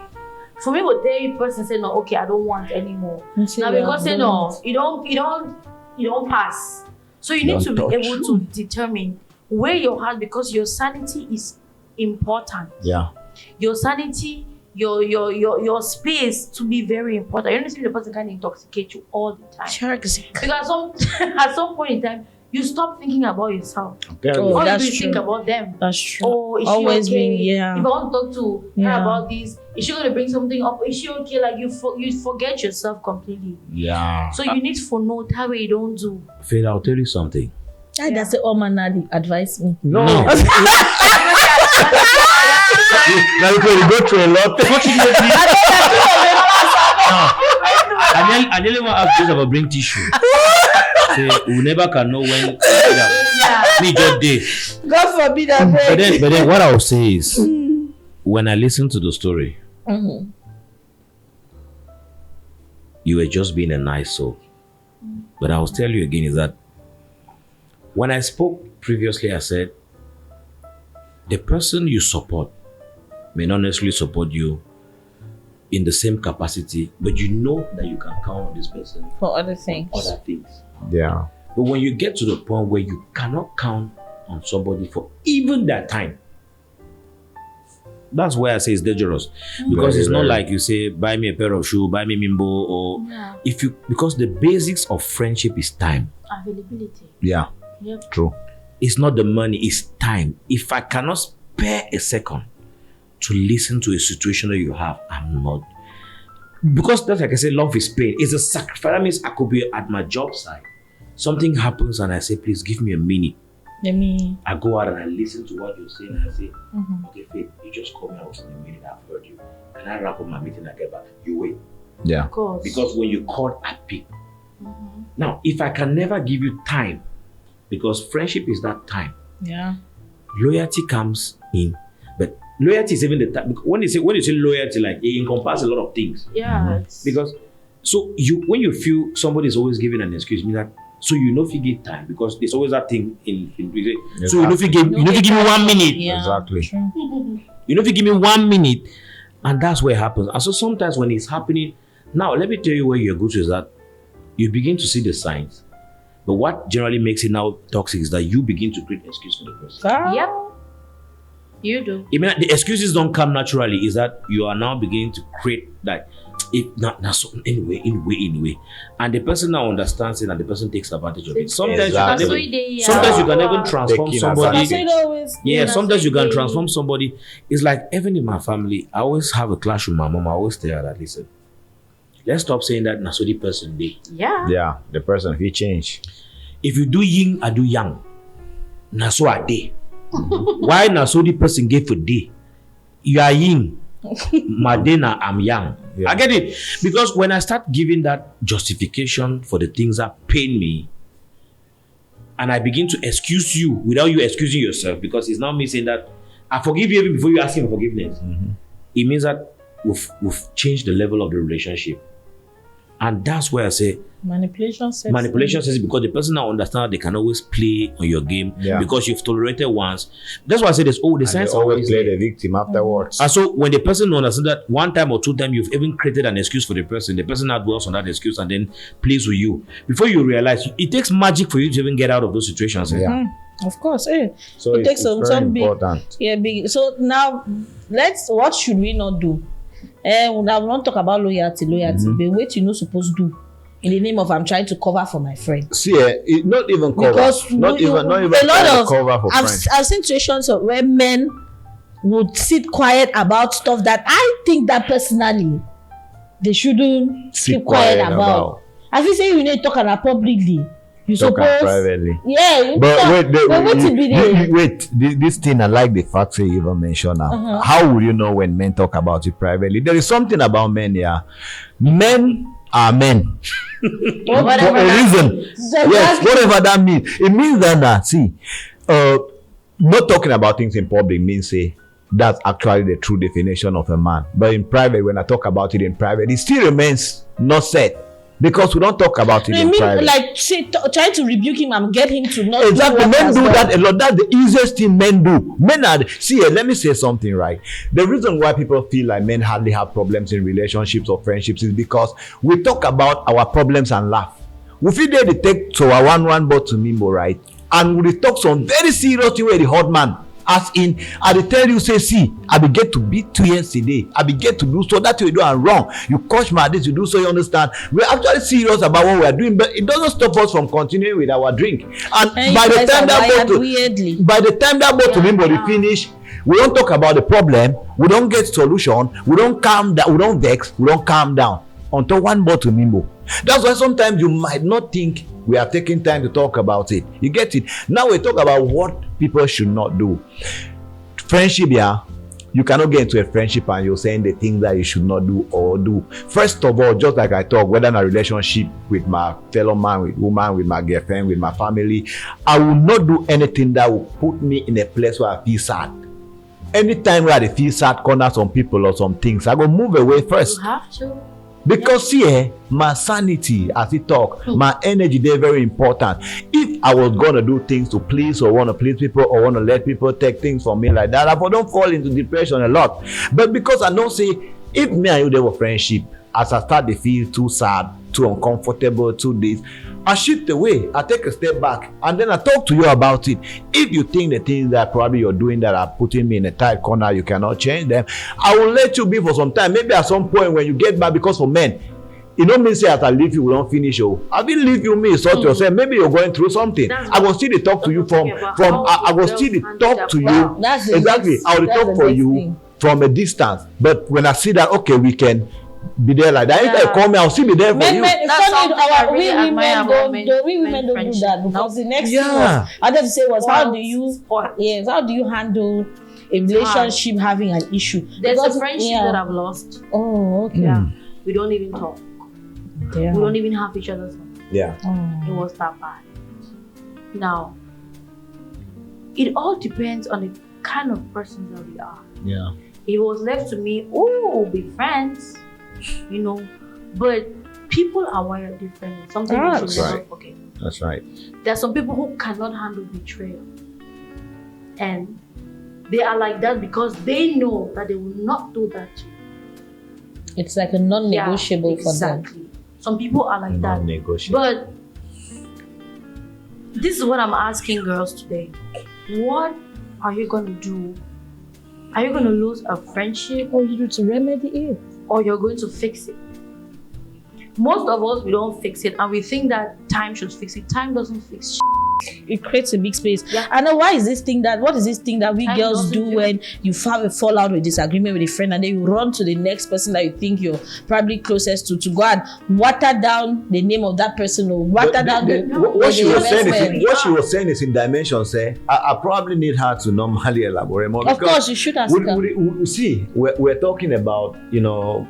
Speaker 1: For me, what they person say no, okay, I don't want anymore. Now because say no, you don't pass. So you need to be able to determine where your heart, because your sanity is important.
Speaker 2: Yeah.
Speaker 1: Your sanity, your space to be very important. You understand, the person can intoxicate you all the time. Because at some point in time, you stop thinking about yourself. All you do is think about them.
Speaker 4: That's true.
Speaker 1: Oh, is
Speaker 4: Always
Speaker 1: she okay?
Speaker 4: If
Speaker 1: I want to talk to her about this, is she going to bring something up? Is she okay? Like you forget yourself completely.
Speaker 2: Yeah.
Speaker 1: So you need to know that way you don't do.
Speaker 3: Faith, I'll tell you something.
Speaker 4: That's the man advise me.
Speaker 2: No.
Speaker 3: No.
Speaker 2: Now you go through a lot.
Speaker 3: I nearly want to ask this about bring tissue. Say, we never can know when. Me just day.
Speaker 4: God forbid that.
Speaker 3: But then what I'll say is, when I listen to the story, you were just being a nice soul. But I will tell you again is that when I spoke previously, I said the person you support may not necessarily support you in the same capacity, but you know that you can count on this person
Speaker 4: For other things.
Speaker 2: Yeah.
Speaker 3: But when you get to the point where you cannot count on somebody for even that time, that's why I say it's dangerous. Because it's not like you say, buy me a pair of shoes, buy me Mimbo, or because the basics of friendship is time.
Speaker 1: Availability.
Speaker 2: Yeah.
Speaker 1: Yep.
Speaker 2: True.
Speaker 3: It's not the money, it's time. If I cannot spare a second to listen to a situation that you have, I'm not. Because that's like I say, love is pain. It's a sacrifice. That means I could be at my job site. Something happens and I say, please give me a minute. I go out and I listen to what you're saying and I say, okay, Faith, you just call me out in a minute, I've heard you. Can I wrap up my meeting and get back? You wait.
Speaker 2: Yeah.
Speaker 1: Of course.
Speaker 3: Because when you call, I pick. Now, if I can never give you time, because friendship is that time.
Speaker 4: Yeah.
Speaker 3: Loyalty comes in. But loyalty is even the time. When you say loyalty, like it encompasses a lot of things.
Speaker 1: Yeah.
Speaker 3: Because so when you feel somebody is always giving an excuse, mean that so you know if you give time, because there's always that thing in so you know if you give me 1 minute.
Speaker 4: Yeah.
Speaker 2: Exactly.
Speaker 3: You know if you give me 1 minute, and that's where it happens. And so sometimes when it's happening, now let me tell you where you're good to is that you begin to see the signs. But what generally makes it now toxic is that you begin to create excuse for the person.
Speaker 1: Yep. You do.
Speaker 3: I mean, the excuses don't come naturally. Is that you are now beginning to create that it not so anyway, and the person now understands it, and the person takes advantage of it. Sometimes you can even transform somebody. Sometimes you can transform somebody. It's like even in my family, I always have a clash with my mom. I always tell her that, listen, let's stop saying that na so the person dey.
Speaker 2: Yeah, the person he change.
Speaker 3: If you do yin, I do yang. Na so I dey. Why na so the person get for day? You are yin. Madena, I'm young. I get it. Because when I start giving that justification for the things that pain me, and I begin to excuse you without you excusing yourself, because it's now me saying that I forgive you even before you ask him for forgiveness. It means that we've changed the level of the relationship. And that's where I say manipulation says because the person now understands they can always play on your game because you've tolerated once. That's why I say there's the signs
Speaker 2: always play the victim afterwards.
Speaker 3: And so when the person understands that one time or two times you've even created an excuse for the person now dwells on that excuse and then plays with you. Before you realize, it takes magic for you to even get out of those situations.
Speaker 4: Of course,
Speaker 2: So
Speaker 4: it takes
Speaker 2: very
Speaker 4: some
Speaker 2: important.
Speaker 4: big. So now, what should we not do? I will not talk about loyalty, but what you not supposed to do in the name of I'm trying to cover for my friend.
Speaker 2: See, it not even cover.
Speaker 4: Because
Speaker 2: not even
Speaker 4: a lot of
Speaker 2: cover for friends.
Speaker 4: I've seen situations where men would sit quiet about stuff that I think that personally they shouldn't keep quiet about. As you say, you need to talk about publicly. You
Speaker 2: talk
Speaker 4: suppose
Speaker 2: privately.
Speaker 4: Yeah,
Speaker 2: but wait, this thing I like the fact that you even mentioned now. How would you know when men talk about it privately? There is something about men here. Men are men. For a reason. Yes, whatever that means. It means that see, not talking about things in public means say That's actually the true definition of a man. But in private, when I talk about it in private, it still remains not said. Because we don't talk about it in private.
Speaker 4: Like trying to rebuke him and get him to not
Speaker 2: exactly.
Speaker 4: do what
Speaker 2: Men do
Speaker 4: done.
Speaker 2: that a lot. That's the easiest thing men do. Men are let me say something, right? The reason why people feel like men hardly have problems in relationships or friendships is because we talk about our problems and laugh. We feel they take to our one bottle mimo, right? And we talk some very serious thing where the hot man. As in, I dey tell you, say, see, I be get to beat 2 yesterday. I be get to do so that you do and wrong. You coach my this, you do so, you understand. We're actually serious about what we are doing, but it doesn't stop us from continuing with our drink. And by the time that bottle everybody finish, we don't talk about the problem, we don't get solution, we don't calm down, we don't vex, we don't calm down until one bottle mimbo. That's why sometimes you might not think we are taking time to talk about it. You get it? Now we talk about what people should not do. Friendship, yeah. You cannot get into a friendship and you're saying the things that you should not do or do. First of all, just like I talk, whether in a relationship with my fellow man, with woman, with my girlfriend, with my family, I will not do anything that will put me in a place where I feel sad. Anytime where I feel sad, corner some people or some things, I go move away first.
Speaker 1: You have to.
Speaker 2: Because see, my sanity, as he talk, my energy, they're very important. If I was gonna do things to please or want to please people or want to let people take things from me like that, I don't fall into depression a lot. But because I know, say, if me and you they were friendship, as I start to feel too sad, too uncomfortable, too this, I shift away. I take a step back and then I talk to you about it. If you think the things that probably you're doing that are putting me in a tight corner, you cannot change them, I will let you be for some time. Maybe at some point when you get back, because for men, it don't mean say as I leave you, we don't finish. Oh, I will leave you, me, sort yourself. Maybe you're going through something. I will still talk to you I will still talk to you. Exactly. I will talk for you from a distance. But when I see that, okay, we can be there like that. If I call me, I'll still be there for you.
Speaker 4: We women don't do that, because the next thing I wanted to say was how do you handle a relationship having an issue?
Speaker 1: There's a friendship that I've lost.
Speaker 4: Oh, okay.
Speaker 1: Yeah. We don't even talk.
Speaker 4: Yeah.
Speaker 1: We don't even have each other's number.
Speaker 2: Yeah.
Speaker 1: It was that bad. Now, it all depends on the kind of person that we are.
Speaker 3: Yeah.
Speaker 1: It was left to me, we'll be friends, you know, but people are wired differently. Something we should never forget.
Speaker 2: That's right.
Speaker 1: There are some people who cannot handle betrayal. And they are like that because they know that they will not do that to you.
Speaker 4: It's like a non-negotiable for them.
Speaker 1: Some people are like that.
Speaker 2: Non-negotiable.
Speaker 1: But this is what I'm asking girls today. What are you going to do? Are you going to lose a friendship?
Speaker 4: Or you do to remedy it?
Speaker 1: Or you're going to fix it? Most of us, we don't fix it. And we think that time should fix it. Time doesn't fix shit.
Speaker 4: It creates a big space. I know what is this thing that we girls do when you have a fallout or disagreement with a friend, and then you run to the next person that you think you're probably closest to go and water down the name of that person or water down
Speaker 2: what she was saying is in dimension. Say, I probably need her to normally elaborate more.
Speaker 4: Of course, you should ask her.
Speaker 2: We see, we're talking about, you know,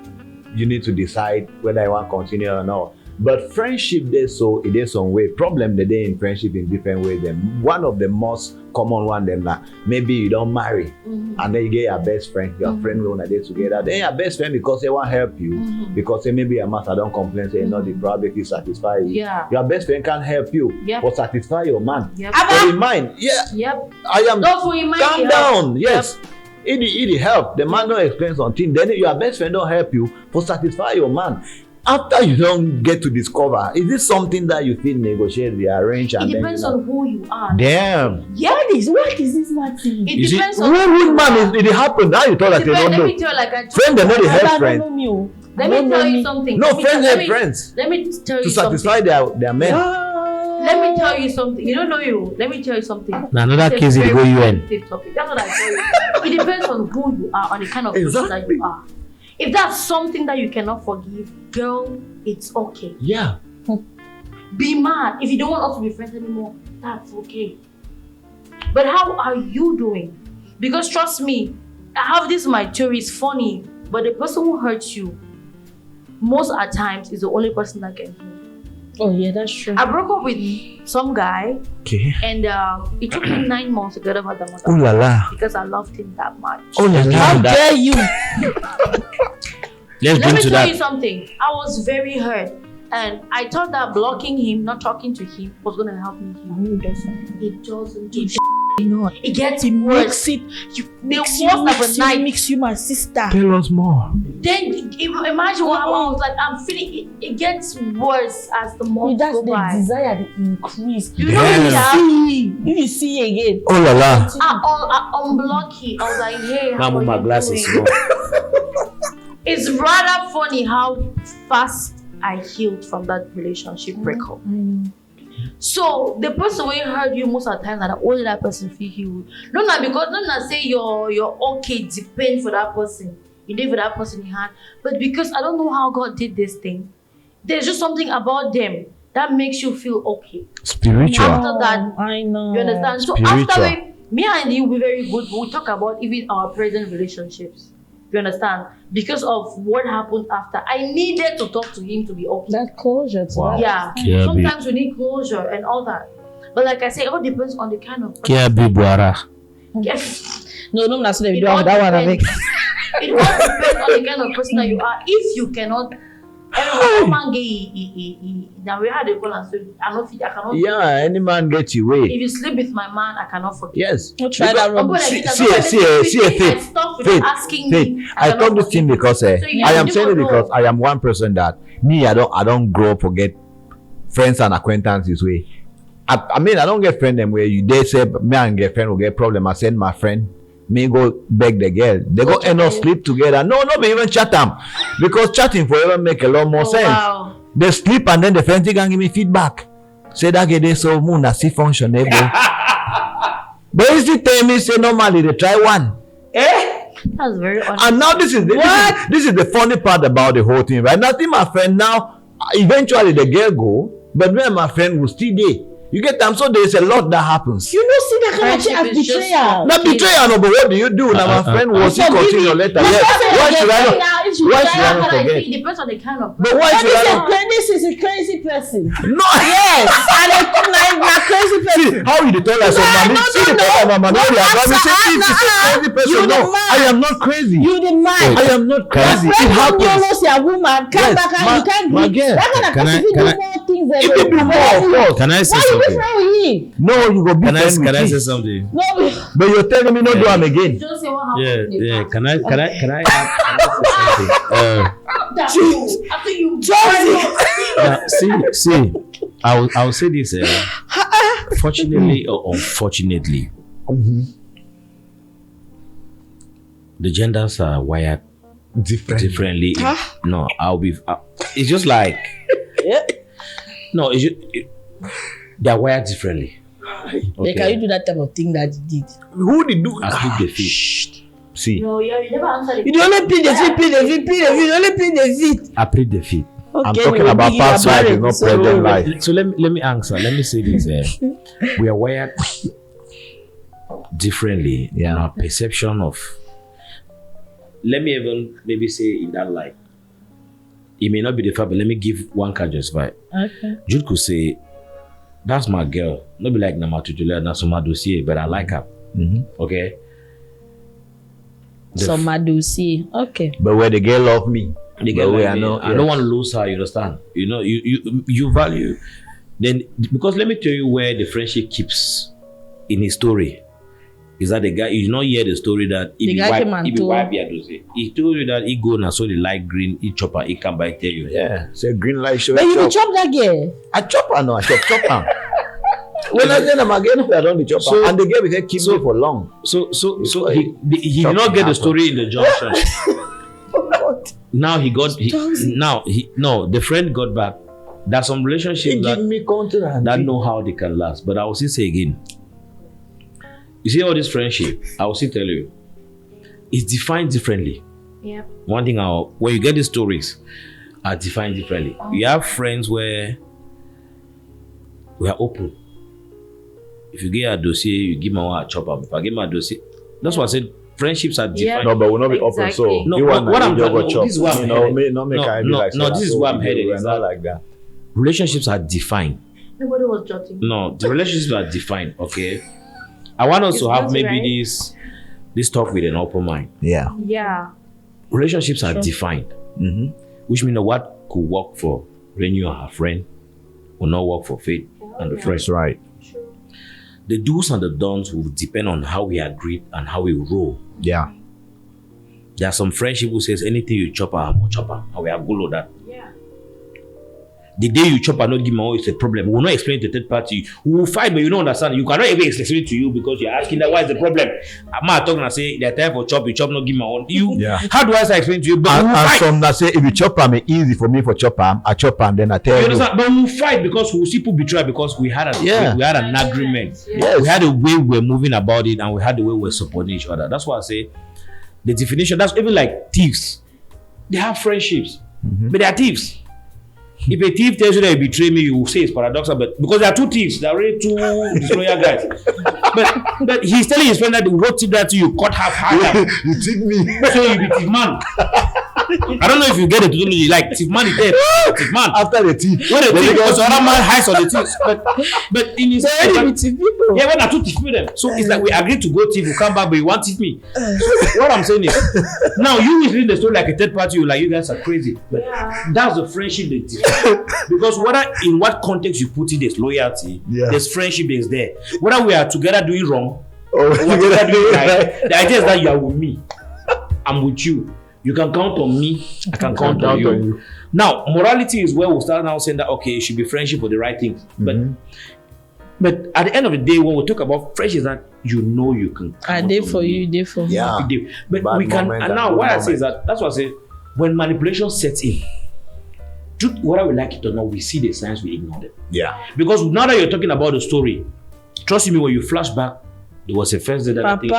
Speaker 2: you need to decide whether you want to continue or not. But friendship, there's some way. Problem the day in friendship in different ways. Then one of the most common one them that maybe you don't marry, and then you get your best friend, your friend we wanna date together. Then your best friend because they want help you, because say maybe your master don't complain, say no, the problem is satisfy you.
Speaker 1: Yeah.
Speaker 2: Your best friend can't help you, but satisfy your man.
Speaker 1: Yep.
Speaker 2: But in mind, I am. Calm down. Yes. It help. The man don't explain something. Then your best friend don't help you for satisfy your man. After you don't get to discover, is this something that you feel negotiate, rearrange, and
Speaker 1: it depends on who you are.
Speaker 2: Damn.
Speaker 4: Yeah, what is this man saying?
Speaker 1: It depends on
Speaker 2: who man is. It happen. Now you thought that they don't know.
Speaker 1: Let me tell you, like I
Speaker 2: friend, they know they help friend.
Speaker 1: Let me tell you something.
Speaker 2: No, friends help friends.
Speaker 1: Let me tell you
Speaker 2: to satisfy their men.
Speaker 1: Let me tell you something. You don't know you. Let me tell you something.
Speaker 3: Now another case is go UN.
Speaker 1: Topic. That's what I tell you. It depends on who you are, on the kind of person that you are. If that's something that you cannot forgive, girl, it's okay.
Speaker 2: Yeah.
Speaker 1: Be mad. If you don't want us to be friends anymore, that's okay. But how are you doing? Because trust me, I have this, my theory is funny, but the person who hurts you, most at times, is the only person that can heal.
Speaker 4: Oh yeah, that's true.
Speaker 1: I broke up with some guy,
Speaker 2: Okay.
Speaker 1: and it took me 9 months to get over the matter
Speaker 2: Oh la la.
Speaker 1: because I loved him that much.
Speaker 2: Oh la
Speaker 4: How
Speaker 2: la.
Speaker 4: dare you?
Speaker 3: Let's
Speaker 1: Let
Speaker 3: go
Speaker 1: me
Speaker 3: to
Speaker 1: tell
Speaker 3: that.
Speaker 1: you something. I was very hurt, and I thought that blocking him, not talking to him, was going to help me heal. It doesn't do
Speaker 4: No,
Speaker 1: It gets
Speaker 4: it
Speaker 1: worse.
Speaker 4: makes it. You makes
Speaker 1: worst
Speaker 4: you,
Speaker 1: of
Speaker 4: makes
Speaker 1: the
Speaker 4: you,
Speaker 1: night.
Speaker 4: makes you my sister.
Speaker 2: Tell us more.
Speaker 1: Then imagine what I was like. I'm feeling it gets worse as the months
Speaker 4: That's
Speaker 1: go
Speaker 4: the
Speaker 1: by.
Speaker 4: desire, the increase.
Speaker 1: You know when you
Speaker 2: Yeah.
Speaker 1: have
Speaker 4: If you see again,
Speaker 2: Oh la la.
Speaker 1: I unblock it. I was like, hey, how
Speaker 3: Now
Speaker 1: are
Speaker 3: move my
Speaker 1: you
Speaker 3: glasses.
Speaker 1: doing? It's rather funny how fast I healed from that relationship breakup.
Speaker 4: I know.
Speaker 1: So the person when heard you most of the time that only that person feel healed. Not because not say you're okay depend for that person. You did for that person in hand, but because I don't know how God did this thing. There's just something about them that makes you feel okay.
Speaker 2: Spiritual.
Speaker 1: After that,
Speaker 4: I know.
Speaker 1: you understand? So
Speaker 2: Spiritual.
Speaker 1: after me and you will be very good, but we talk about even our present relationships. You understand? Because of what happened after. I needed to talk to him to be okay.
Speaker 4: That closure to
Speaker 3: Wow.
Speaker 4: that.
Speaker 1: Yeah.
Speaker 3: Yeah,
Speaker 1: Sometimes we need closure and all that. But like I say, it all depends on the kind of person.
Speaker 3: Kia Bibuara.
Speaker 1: Yes.
Speaker 4: No, that's not
Speaker 1: It
Speaker 4: the
Speaker 1: all
Speaker 4: that one I make.
Speaker 1: depends. It all depends on the kind of person that you are. If you cannot, everyone gay. Now we had a call and said, I cannot.
Speaker 2: Yeah, any man gets your way.
Speaker 1: If you sleep with my man, I cannot forgive.
Speaker 2: Yes.
Speaker 4: Don't try that
Speaker 1: Oh, but
Speaker 4: rubbish.
Speaker 1: I
Speaker 2: See,
Speaker 1: did that.
Speaker 2: see,
Speaker 1: I
Speaker 2: Faith.
Speaker 1: stopped
Speaker 2: Faith,
Speaker 1: without asking
Speaker 2: Faith.
Speaker 1: me.
Speaker 2: I
Speaker 1: cannot
Speaker 2: talk this thing
Speaker 1: forgive.
Speaker 2: because
Speaker 1: So you
Speaker 2: I am
Speaker 1: do
Speaker 2: saying it
Speaker 1: not
Speaker 2: because
Speaker 1: know.
Speaker 2: I am one person that me, I don't grow up forget friends and acquaintances way. I mean I don't get friend them where you they say me and get friend will get problem. I send my friend, me go beg the girl. They go end up sleep together. No, be even chat them. Because chatting forever make a lot more sense.
Speaker 1: Wow.
Speaker 2: They sleep and then the friend can give me feedback. Say that girl they so moon that see function able. But you still tell me say normally they try one.
Speaker 1: That's very honest.
Speaker 2: And now this is the funny part about the whole thing, right? Nothing my friend now eventually the girl go, but me and my friend will still there. You get them, so there's a lot that happens.
Speaker 4: You know, see that kind of thing
Speaker 1: Friendship
Speaker 4: as
Speaker 1: is just
Speaker 4: betrayal.
Speaker 2: Not betrayal, no, but what do you do? Now my friend was he continue your letter. Yes. Why should I not? Why should I not forget?
Speaker 1: It depends on the kind of
Speaker 2: But why should I not?
Speaker 4: This is a crazy person.
Speaker 2: No.
Speaker 4: Yes, and a crazy person.
Speaker 2: See how you tell us man? See the problem, man. Now you are say this is a crazy person. No, I am not crazy.
Speaker 4: You the man.
Speaker 2: I am not crazy.
Speaker 4: Your
Speaker 2: It
Speaker 4: friend
Speaker 2: happens.
Speaker 4: almost a woman. Come
Speaker 2: Yes,
Speaker 4: back and you can't
Speaker 2: my
Speaker 4: do
Speaker 2: girl.
Speaker 4: that kind of
Speaker 3: Can
Speaker 4: person.
Speaker 3: I-
Speaker 4: If you
Speaker 3: can
Speaker 4: do
Speaker 3: I-
Speaker 4: more things than
Speaker 2: If you do more, of course.
Speaker 3: Can I say
Speaker 4: why you be
Speaker 3: something?
Speaker 4: friend with him?
Speaker 2: No, you go be
Speaker 3: Can I
Speaker 2: friend with
Speaker 3: say
Speaker 2: me.
Speaker 3: something?
Speaker 4: No,
Speaker 2: But you're telling me not do am again.
Speaker 1: Just say what happened. in the
Speaker 3: Yeah.
Speaker 1: past.
Speaker 3: Can I say something?
Speaker 1: That's you. After you
Speaker 3: See. I'll say this. Fortunately or unfortunately, the genders are wired differently. No, it's just like no, they're wired differently.
Speaker 4: Like, can you do that type of thing that you did?
Speaker 2: Who did do?
Speaker 3: I plead the fifth.
Speaker 2: See,
Speaker 1: No, yeah, you never answered
Speaker 4: You
Speaker 1: the
Speaker 4: don't only plead the feet, you only plead the feet.
Speaker 3: I plead the fifth.
Speaker 2: I'm
Speaker 4: Okay,
Speaker 2: talking
Speaker 4: we will
Speaker 2: about
Speaker 4: dig in
Speaker 2: past
Speaker 4: your
Speaker 2: life,
Speaker 4: marriage,
Speaker 2: not
Speaker 4: so-
Speaker 2: present life.
Speaker 3: So let me answer. Let me say this. We are wired differently in our perception of. Let me even maybe say in that light. It may not be the fact, but let me give one can justify.
Speaker 4: Okay.
Speaker 3: Jude could say, "That's my girl." Not be like Namatujula, that's my dossier, but I like her. Okay.
Speaker 4: So Madusi. Okay.
Speaker 2: But where the girl love me,
Speaker 3: The girl
Speaker 2: but
Speaker 3: like
Speaker 2: I
Speaker 3: me.
Speaker 2: know,
Speaker 3: I don't want to lose her. You understand? You know, you value. Then because let me tell you where the friendship keeps in his story. Is that the guy? You not hear the story that
Speaker 4: The guy came and told-
Speaker 3: he told you that he go and saw the light green, he chopper, he come back tell you.
Speaker 2: Yeah, say green light show.
Speaker 4: But you will
Speaker 2: chop.
Speaker 4: chop that girl.
Speaker 2: I chop her, no, I chop her. When I say I'm again, I don't chop
Speaker 3: So-
Speaker 2: her. And the girl will keep me for long.
Speaker 3: So
Speaker 2: Before
Speaker 3: he did
Speaker 2: chop
Speaker 3: not get the
Speaker 2: happen.
Speaker 3: story in the junction. Now the friend got back. There's some
Speaker 2: He
Speaker 3: relationships
Speaker 2: give me contract.
Speaker 3: that know how they can last. But I will still say again, you see all this friendship, I will still tell you, it's defined differently.
Speaker 1: Yeah.
Speaker 3: One thing when you get the stories are defined differently. You have friends where we are open. If you get a dossier, you give me one chopper. If I give me a dossier, that's what I said. Friendships are
Speaker 1: Yeah.
Speaker 3: defined.
Speaker 2: No, but we'll not be open.
Speaker 1: Exactly.
Speaker 2: So
Speaker 3: No,
Speaker 2: you want
Speaker 3: what I'm
Speaker 2: to
Speaker 3: trying-
Speaker 2: go
Speaker 3: no,
Speaker 2: chop.
Speaker 3: this is what I'm
Speaker 2: You know,
Speaker 3: headed.
Speaker 2: not make
Speaker 3: No,
Speaker 2: I be
Speaker 3: no,
Speaker 2: like.
Speaker 3: no,
Speaker 2: say,
Speaker 3: this is
Speaker 2: oh,
Speaker 3: what I'm
Speaker 2: we
Speaker 3: headed,
Speaker 2: are
Speaker 3: is
Speaker 2: not
Speaker 3: that-
Speaker 2: like that.
Speaker 3: relationships are defined.
Speaker 1: Nobody was judging.
Speaker 3: No, the relationships are defined. Okay, I want us
Speaker 1: It's
Speaker 3: to have
Speaker 1: not
Speaker 3: maybe
Speaker 1: right.
Speaker 3: this talk with an open mind.
Speaker 2: Yeah.
Speaker 1: Yeah.
Speaker 3: Relationships are defined,
Speaker 2: Mm-hmm.
Speaker 3: which means that what could work for Renu and her friend will not work for Faith and the friend.
Speaker 2: That's right.
Speaker 3: The do's and the don'ts will depend on how we agree and how we roll.
Speaker 2: Yeah.
Speaker 3: There are some friendship who says anything you chop, I'm a chopper, and we are good with that.
Speaker 1: Yeah.
Speaker 3: The day you chop and not give me it's a problem. We will not explain to the third party. We will fight, but you don't understand. You cannot even explain it to you because you're asking that why is the problem. I'm not talking and say they're time for chop, you chop, not give me own. You
Speaker 2: Yeah.
Speaker 3: how do I say explain to you? But we
Speaker 2: And,
Speaker 3: will
Speaker 2: and
Speaker 3: fight.
Speaker 2: some that say if you chop am, it's easy for me for chop am. I chop am, then I tell
Speaker 3: You
Speaker 2: you.
Speaker 3: understand? But we will fight because we will see people betray because we had
Speaker 2: Yeah.
Speaker 3: we had an agreement.
Speaker 2: Yes.
Speaker 3: We had a way we were moving about it and we had the way we were supporting each other. That's why I say the definition, that's even like thieves. They have friendships, but they are thieves. If a thief tells you that he betray me, you will say it's paradoxal, but because there are two thieves, there are already two destroyer guys. But he's telling his friend that what tip that you cut half harder.
Speaker 2: You tip me.
Speaker 3: So you be thief man. I don't know if you get it totally like thief man is there. Thief man.
Speaker 2: After the thief.
Speaker 3: When the thief because other man hides on the thieves. But in his
Speaker 4: people.
Speaker 3: yeah, when I two thief them. So it's like we agreed to go thief, we come back, but you want thief me. What I'm saying is now you is reading the story like a third party, you like you guys are crazy. But that's the friendship they teach. Because whether in what context you put it, there's loyalty, there's friendship is there. Whether we are together doing wrong, or together doing right, the idea is that you are with me, I'm with you. You can count on me, I can count on you. Now, morality is where we start now saying that okay, it should be friendship for the right things. But at the end of the day, when we talk about friendship, that you know you can count
Speaker 4: Are they
Speaker 3: on
Speaker 4: for
Speaker 3: me.
Speaker 4: you? They for me.
Speaker 2: Yeah.
Speaker 3: But
Speaker 2: Bad
Speaker 3: we can,
Speaker 2: moment
Speaker 3: and
Speaker 2: and
Speaker 3: now
Speaker 2: good
Speaker 3: what I say is
Speaker 2: moment.
Speaker 3: that that's what I say. When manipulation sets in, whether we like it or not, we see the signs, we ignore them.
Speaker 2: Yeah.
Speaker 3: Because now that you're talking about the story, trust me, when you flash back, there was a first day that I think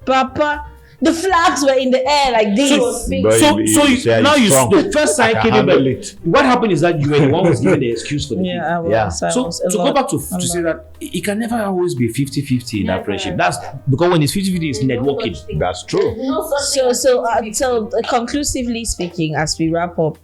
Speaker 4: Papa, the flags were in the air like this.
Speaker 3: the first sign came in, but
Speaker 2: it.
Speaker 3: what happened is that you were the one who was giving the excuse for the thing.
Speaker 4: I was.
Speaker 2: Yeah.
Speaker 4: I
Speaker 3: So
Speaker 4: was
Speaker 3: to go back to say that it can never always be 50-50 in that friendship. That's because when it's 50-50, it's networking.
Speaker 2: That's true.
Speaker 4: So conclusively speaking, as we wrap up,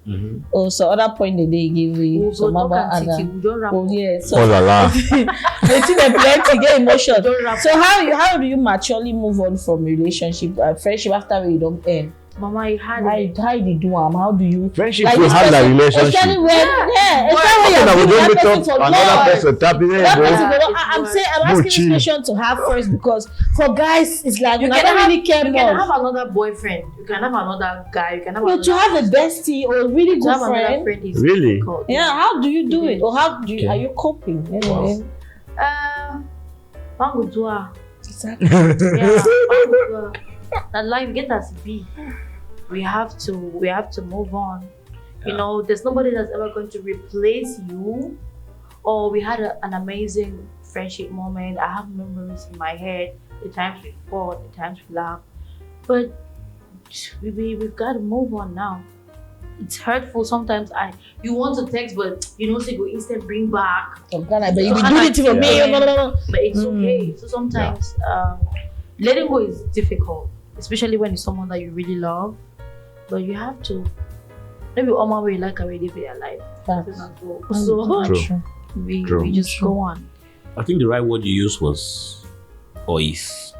Speaker 4: also other point that they give me some other. Oh yeah. So
Speaker 2: Oh la la.
Speaker 4: waiting a plenty get emotion. So how do you maturely move on from relationship, friendship after you don't end?
Speaker 1: Mama, you had
Speaker 4: How
Speaker 1: it.
Speaker 4: you do how do you
Speaker 2: Friendship
Speaker 4: like
Speaker 2: will
Speaker 4: this
Speaker 2: have that
Speaker 4: person-
Speaker 2: relationship.
Speaker 4: Especially when
Speaker 2: Okay,
Speaker 4: you're
Speaker 2: now we
Speaker 4: with
Speaker 2: don't
Speaker 4: that
Speaker 2: meet
Speaker 4: person
Speaker 2: up
Speaker 4: for
Speaker 2: another
Speaker 4: long.
Speaker 2: person tapping it.
Speaker 4: That
Speaker 2: bro.
Speaker 4: person go,
Speaker 1: it's
Speaker 4: I'm
Speaker 1: worse.
Speaker 4: asking this
Speaker 2: chill.
Speaker 4: question to have first because for guys it's like you
Speaker 1: You can
Speaker 4: don't
Speaker 1: have,
Speaker 4: really care
Speaker 1: you can
Speaker 4: much.
Speaker 1: have another boyfriend. You can have another guy. You can have
Speaker 4: But
Speaker 1: another
Speaker 4: to have a bestie or a really
Speaker 1: to
Speaker 4: good
Speaker 1: have another
Speaker 4: friend,
Speaker 1: friend is
Speaker 2: Really?
Speaker 1: difficult.
Speaker 4: yeah, how do you do it? Or how do you,
Speaker 2: Okay.
Speaker 4: are you coping?
Speaker 1: Bangudua.
Speaker 4: Exactly.
Speaker 1: Yeah, Bangudua. That life get us be. We have to move on. You know, there's nobody that's ever going to replace you. Or we had an amazing friendship moment. I have memories in my head. The times we fought, the times we laughed. But we've got to move on now. It's hurtful sometimes. You want to text, but you know, say go instant bring back.
Speaker 4: But you be doing it for me.
Speaker 1: Yeah. But it's okay. So sometimes letting go is difficult, especially when it's someone that you really love. But you have to. Maybe all my way like already for your life. So
Speaker 2: True.
Speaker 1: we just go on.
Speaker 3: I think the right word you used was or is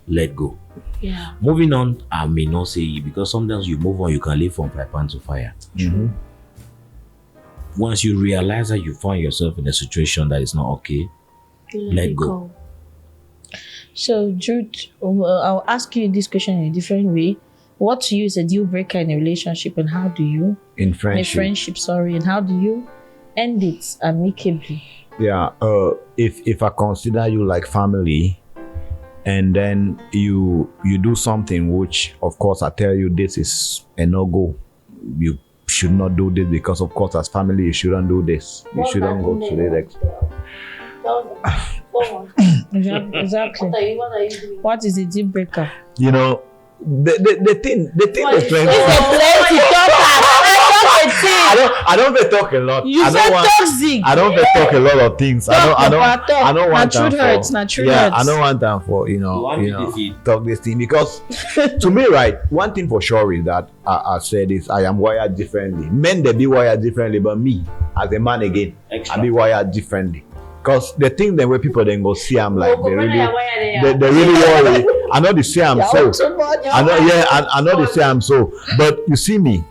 Speaker 3: let go.
Speaker 1: Yeah.
Speaker 3: Moving on, I may not say it because sometimes you move on, you can live from fire pan to fire. Once you realize that you find yourself in a situation that is not okay,
Speaker 1: You
Speaker 3: let
Speaker 1: it
Speaker 3: go.
Speaker 4: So Jude, I'll ask you this question in a different way. What to you is a deal breaker in a relationship, and how do you
Speaker 2: In friendship.
Speaker 4: and how do you end it amicably?
Speaker 2: Yeah. If I consider you like family, and then you do something which, of course, I tell you this is a no-go. You should not do this because, of course, as family, you shouldn't do this. You shouldn't go to the next.
Speaker 4: Exactly.
Speaker 1: What are you doing?
Speaker 4: What is a deal breaker?
Speaker 2: You know, the thing is
Speaker 1: What is
Speaker 2: friendship.
Speaker 1: so-
Speaker 4: Plenty talker.
Speaker 2: I don't fit talk a lot.
Speaker 4: You
Speaker 2: I
Speaker 4: said
Speaker 2: don't want,
Speaker 4: toxic.
Speaker 2: I don't fit talk a lot of things. I don't want time for. Yeah, I don't want time for talk this thing because to me, right, one thing for sure is that I said is I am wired differently. Men they be wired differently, but me as a man again, I be wired differently. Because the thing that where people then go see I'm like they really worry. I know they say I'm so. I know they say I'm so. But you see me,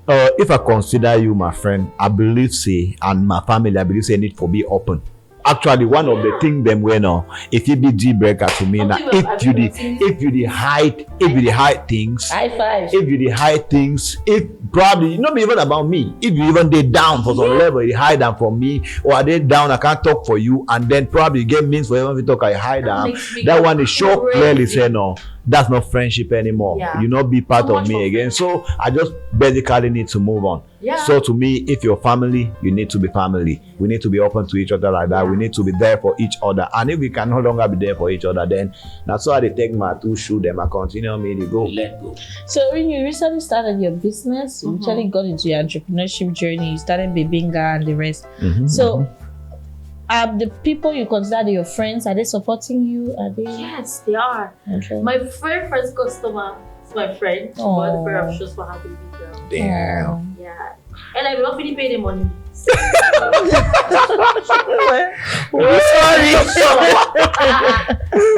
Speaker 2: if I consider you my friend, I believe say and my family, I believe say need for be open. Actually, one of the things them when if you be deal breaker to me now, if you the hide things,
Speaker 4: high five.
Speaker 2: If you the hide things, if probably not be even about me, if you even they down for some level, you hide them from me, or are they down, I can't talk for you, and then probably get means for even talk, I hide them. That one is show clearly say no. That's not friendship anymore.
Speaker 1: Yeah.
Speaker 2: You not be part of me again. So I just basically need to move on.
Speaker 1: Yeah.
Speaker 2: So to me, if you're family, you need to be family. We need to be open to each other like that.
Speaker 1: Yeah.
Speaker 2: We need to be there for each other. And if we can no longer be there for each other, then that's why they take my two shoe them. I continue me to go.
Speaker 3: Let go.
Speaker 4: So when you recently started your business, you actually got into your entrepreneurship journey. You started Bebinga and the rest. So the people you consider your friends, are they supporting you? Are they?
Speaker 1: Yes, they are.
Speaker 4: Okay.
Speaker 1: My very first customer is my friend. She bought the pair of shoes for her baby girl.
Speaker 2: Damn.
Speaker 1: Yeah. And I will not really pay the money.
Speaker 4: Sorry.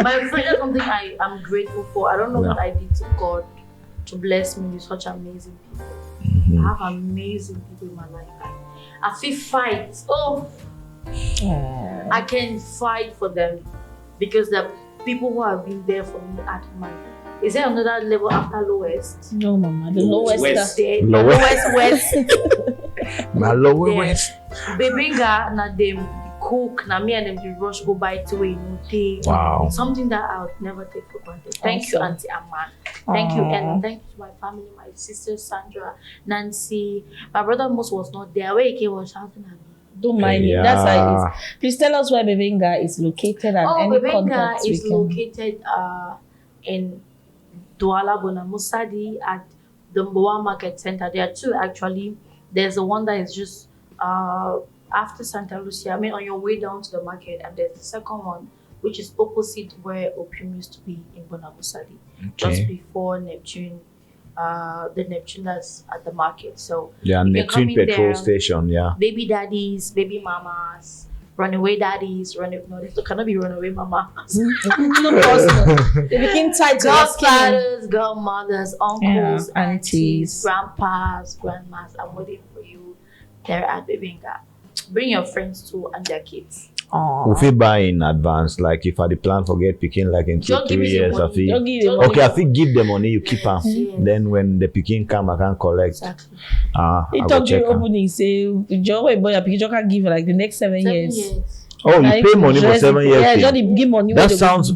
Speaker 1: My friend is something I'm grateful for. I don't know what I did to God to bless me with such amazing people. I have amazing people in my life. I feel fight. I can fight for them because the people who have been there for me at my. Is there another level after lowest?
Speaker 4: No, mama. The lowest.
Speaker 1: Lowest west.
Speaker 2: My lower west.
Speaker 1: Bebinga na them cook na me and them the rush go buy to take.
Speaker 2: Wow.
Speaker 1: Something that I would never take for granted. Thank you, Auntie Amma. Thank you, and thank you to my family, my sister Sandra, Nancy. My brother Mos was not there. Where he came was shouting at me.
Speaker 4: Don't mind me. That's how it is. Please tell us where Bebinga is located and any
Speaker 1: Bebinga
Speaker 4: contacts
Speaker 1: is located in Douala Bonamusadi at the Mboa Market Center. There are two actually. There's the one that is just after Santa Lucia. I mean, on your way down to the market, and there's the second one, which is opposite where Opium used to be in Bonamusadi, just before Neptune. The Neptune that's at the market. So
Speaker 2: Neptune petrol station. Yeah.
Speaker 1: Baby daddies, baby mamas, runaway daddies, no, they cannot be runaway mamas.
Speaker 4: No possible. They became tight to
Speaker 1: godfathers, godmothers, uncles,
Speaker 4: aunties,
Speaker 1: grandpas, grandmas. I'm waiting for you there at Bebinga. Bring your friends too and their kids.
Speaker 2: If we buy in advance, like if I the plan forget picking like in 2-3 years, I feel I feel give the money, you keep them. Then when the picking come, I can collect.
Speaker 1: Exactly.
Speaker 4: He talked to opening, say, Joe, boy, a picture can give like the next 7 years.
Speaker 2: Oh, you pay money for 7 years.
Speaker 4: Yeah, just give money.
Speaker 2: That sounds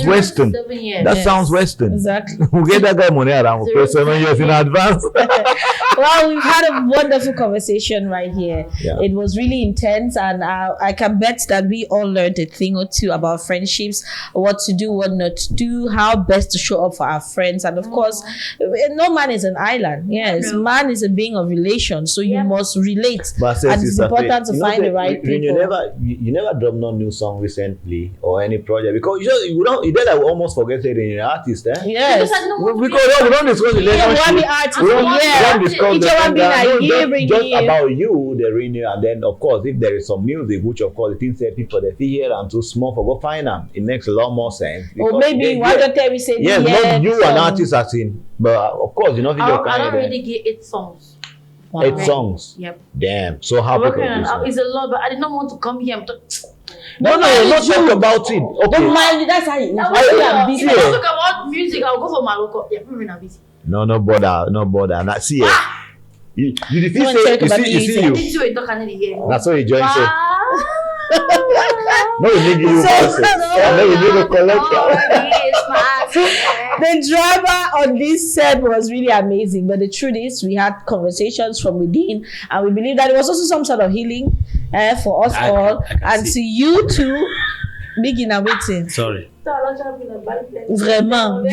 Speaker 2: Western. That sounds Western.
Speaker 4: Exactly.
Speaker 2: We get that guy money around for 7 years in advance.
Speaker 4: Well, we've had a wonderful conversation right here.
Speaker 2: Yeah.
Speaker 4: It was really intense, and I can bet that we all learned a thing or two about friendships, what to do, what not to do, how best to show up for our friends, and of course, no man is an island. Yes, man is a being of relation, so you must relate, and it's important to find the right people.
Speaker 2: You never dropped no new song recently or any project because you don't almost forget it in your artist, eh?
Speaker 4: Yes,
Speaker 2: because we don't discuss relationship. We don't discuss just about you, the renew, and then of course if there is some music, which of course the things say people they feel here and too small for go find them, it makes a lot more sense.
Speaker 4: Or maybe why don't we say
Speaker 2: not you an artist as in, but of course you know video.
Speaker 1: I don't really get 8 songs.
Speaker 2: 8 songs.
Speaker 1: Yep.
Speaker 2: Damn. So how
Speaker 1: people it's a lot, but I did not want to come here and talk.
Speaker 2: No, not talk about it. Okay.
Speaker 4: Don't mind. That's how you.
Speaker 1: If I talk about music, I'll go for my local. Yeah, we're not busy.
Speaker 2: No bother. Now see, you see you. That's what you join. No, you need you. No, you need to collect.
Speaker 4: The drama on this set was really amazing, but the truth is we had conversations from within, and we believe that it was also some sort of healing for us all, and to you too. Big in a waiting.
Speaker 3: Sorry.
Speaker 1: much I've been a bad place.
Speaker 4: Vraiment.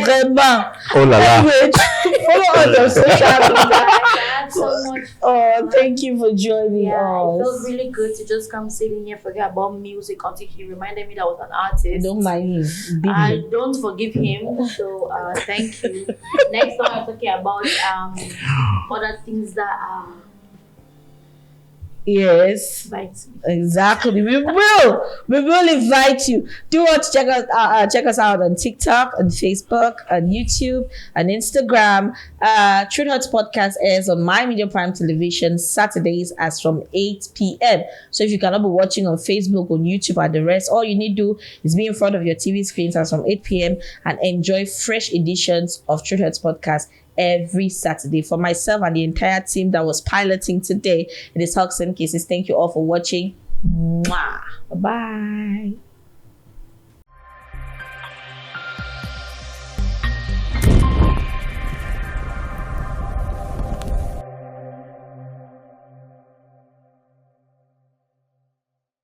Speaker 2: Oh la la.
Speaker 4: Anyway, follow us on social media.
Speaker 1: I had so much fun.
Speaker 4: Oh, thank you for joining
Speaker 1: Yeah, it
Speaker 4: us.
Speaker 1: felt really good to just come sit in here, forget about music until he reminded me that I was an artist.
Speaker 4: Don't mind him. Be
Speaker 1: I
Speaker 4: him.
Speaker 1: don't forgive him, so thank you. Next time I'm talking about other things that are
Speaker 4: Yes.
Speaker 1: bites me.
Speaker 4: Exactly. We will invite you. Do want to check us out on TikTok, on Facebook, on YouTube, on Instagram. Truth Hurts Podcast airs on My Media Prime Television Saturdays as from 8 p.m. So if you cannot be watching on Facebook, on YouTube, and the rest, all you need to do is be in front of your TV screens as from 8 p.m. and enjoy fresh editions of Truth Hurts Podcast every Saturday. For myself and the entire team that was piloting today, it is Hugs and Kisses. Thank you all for watching. Mwah. Bye-bye.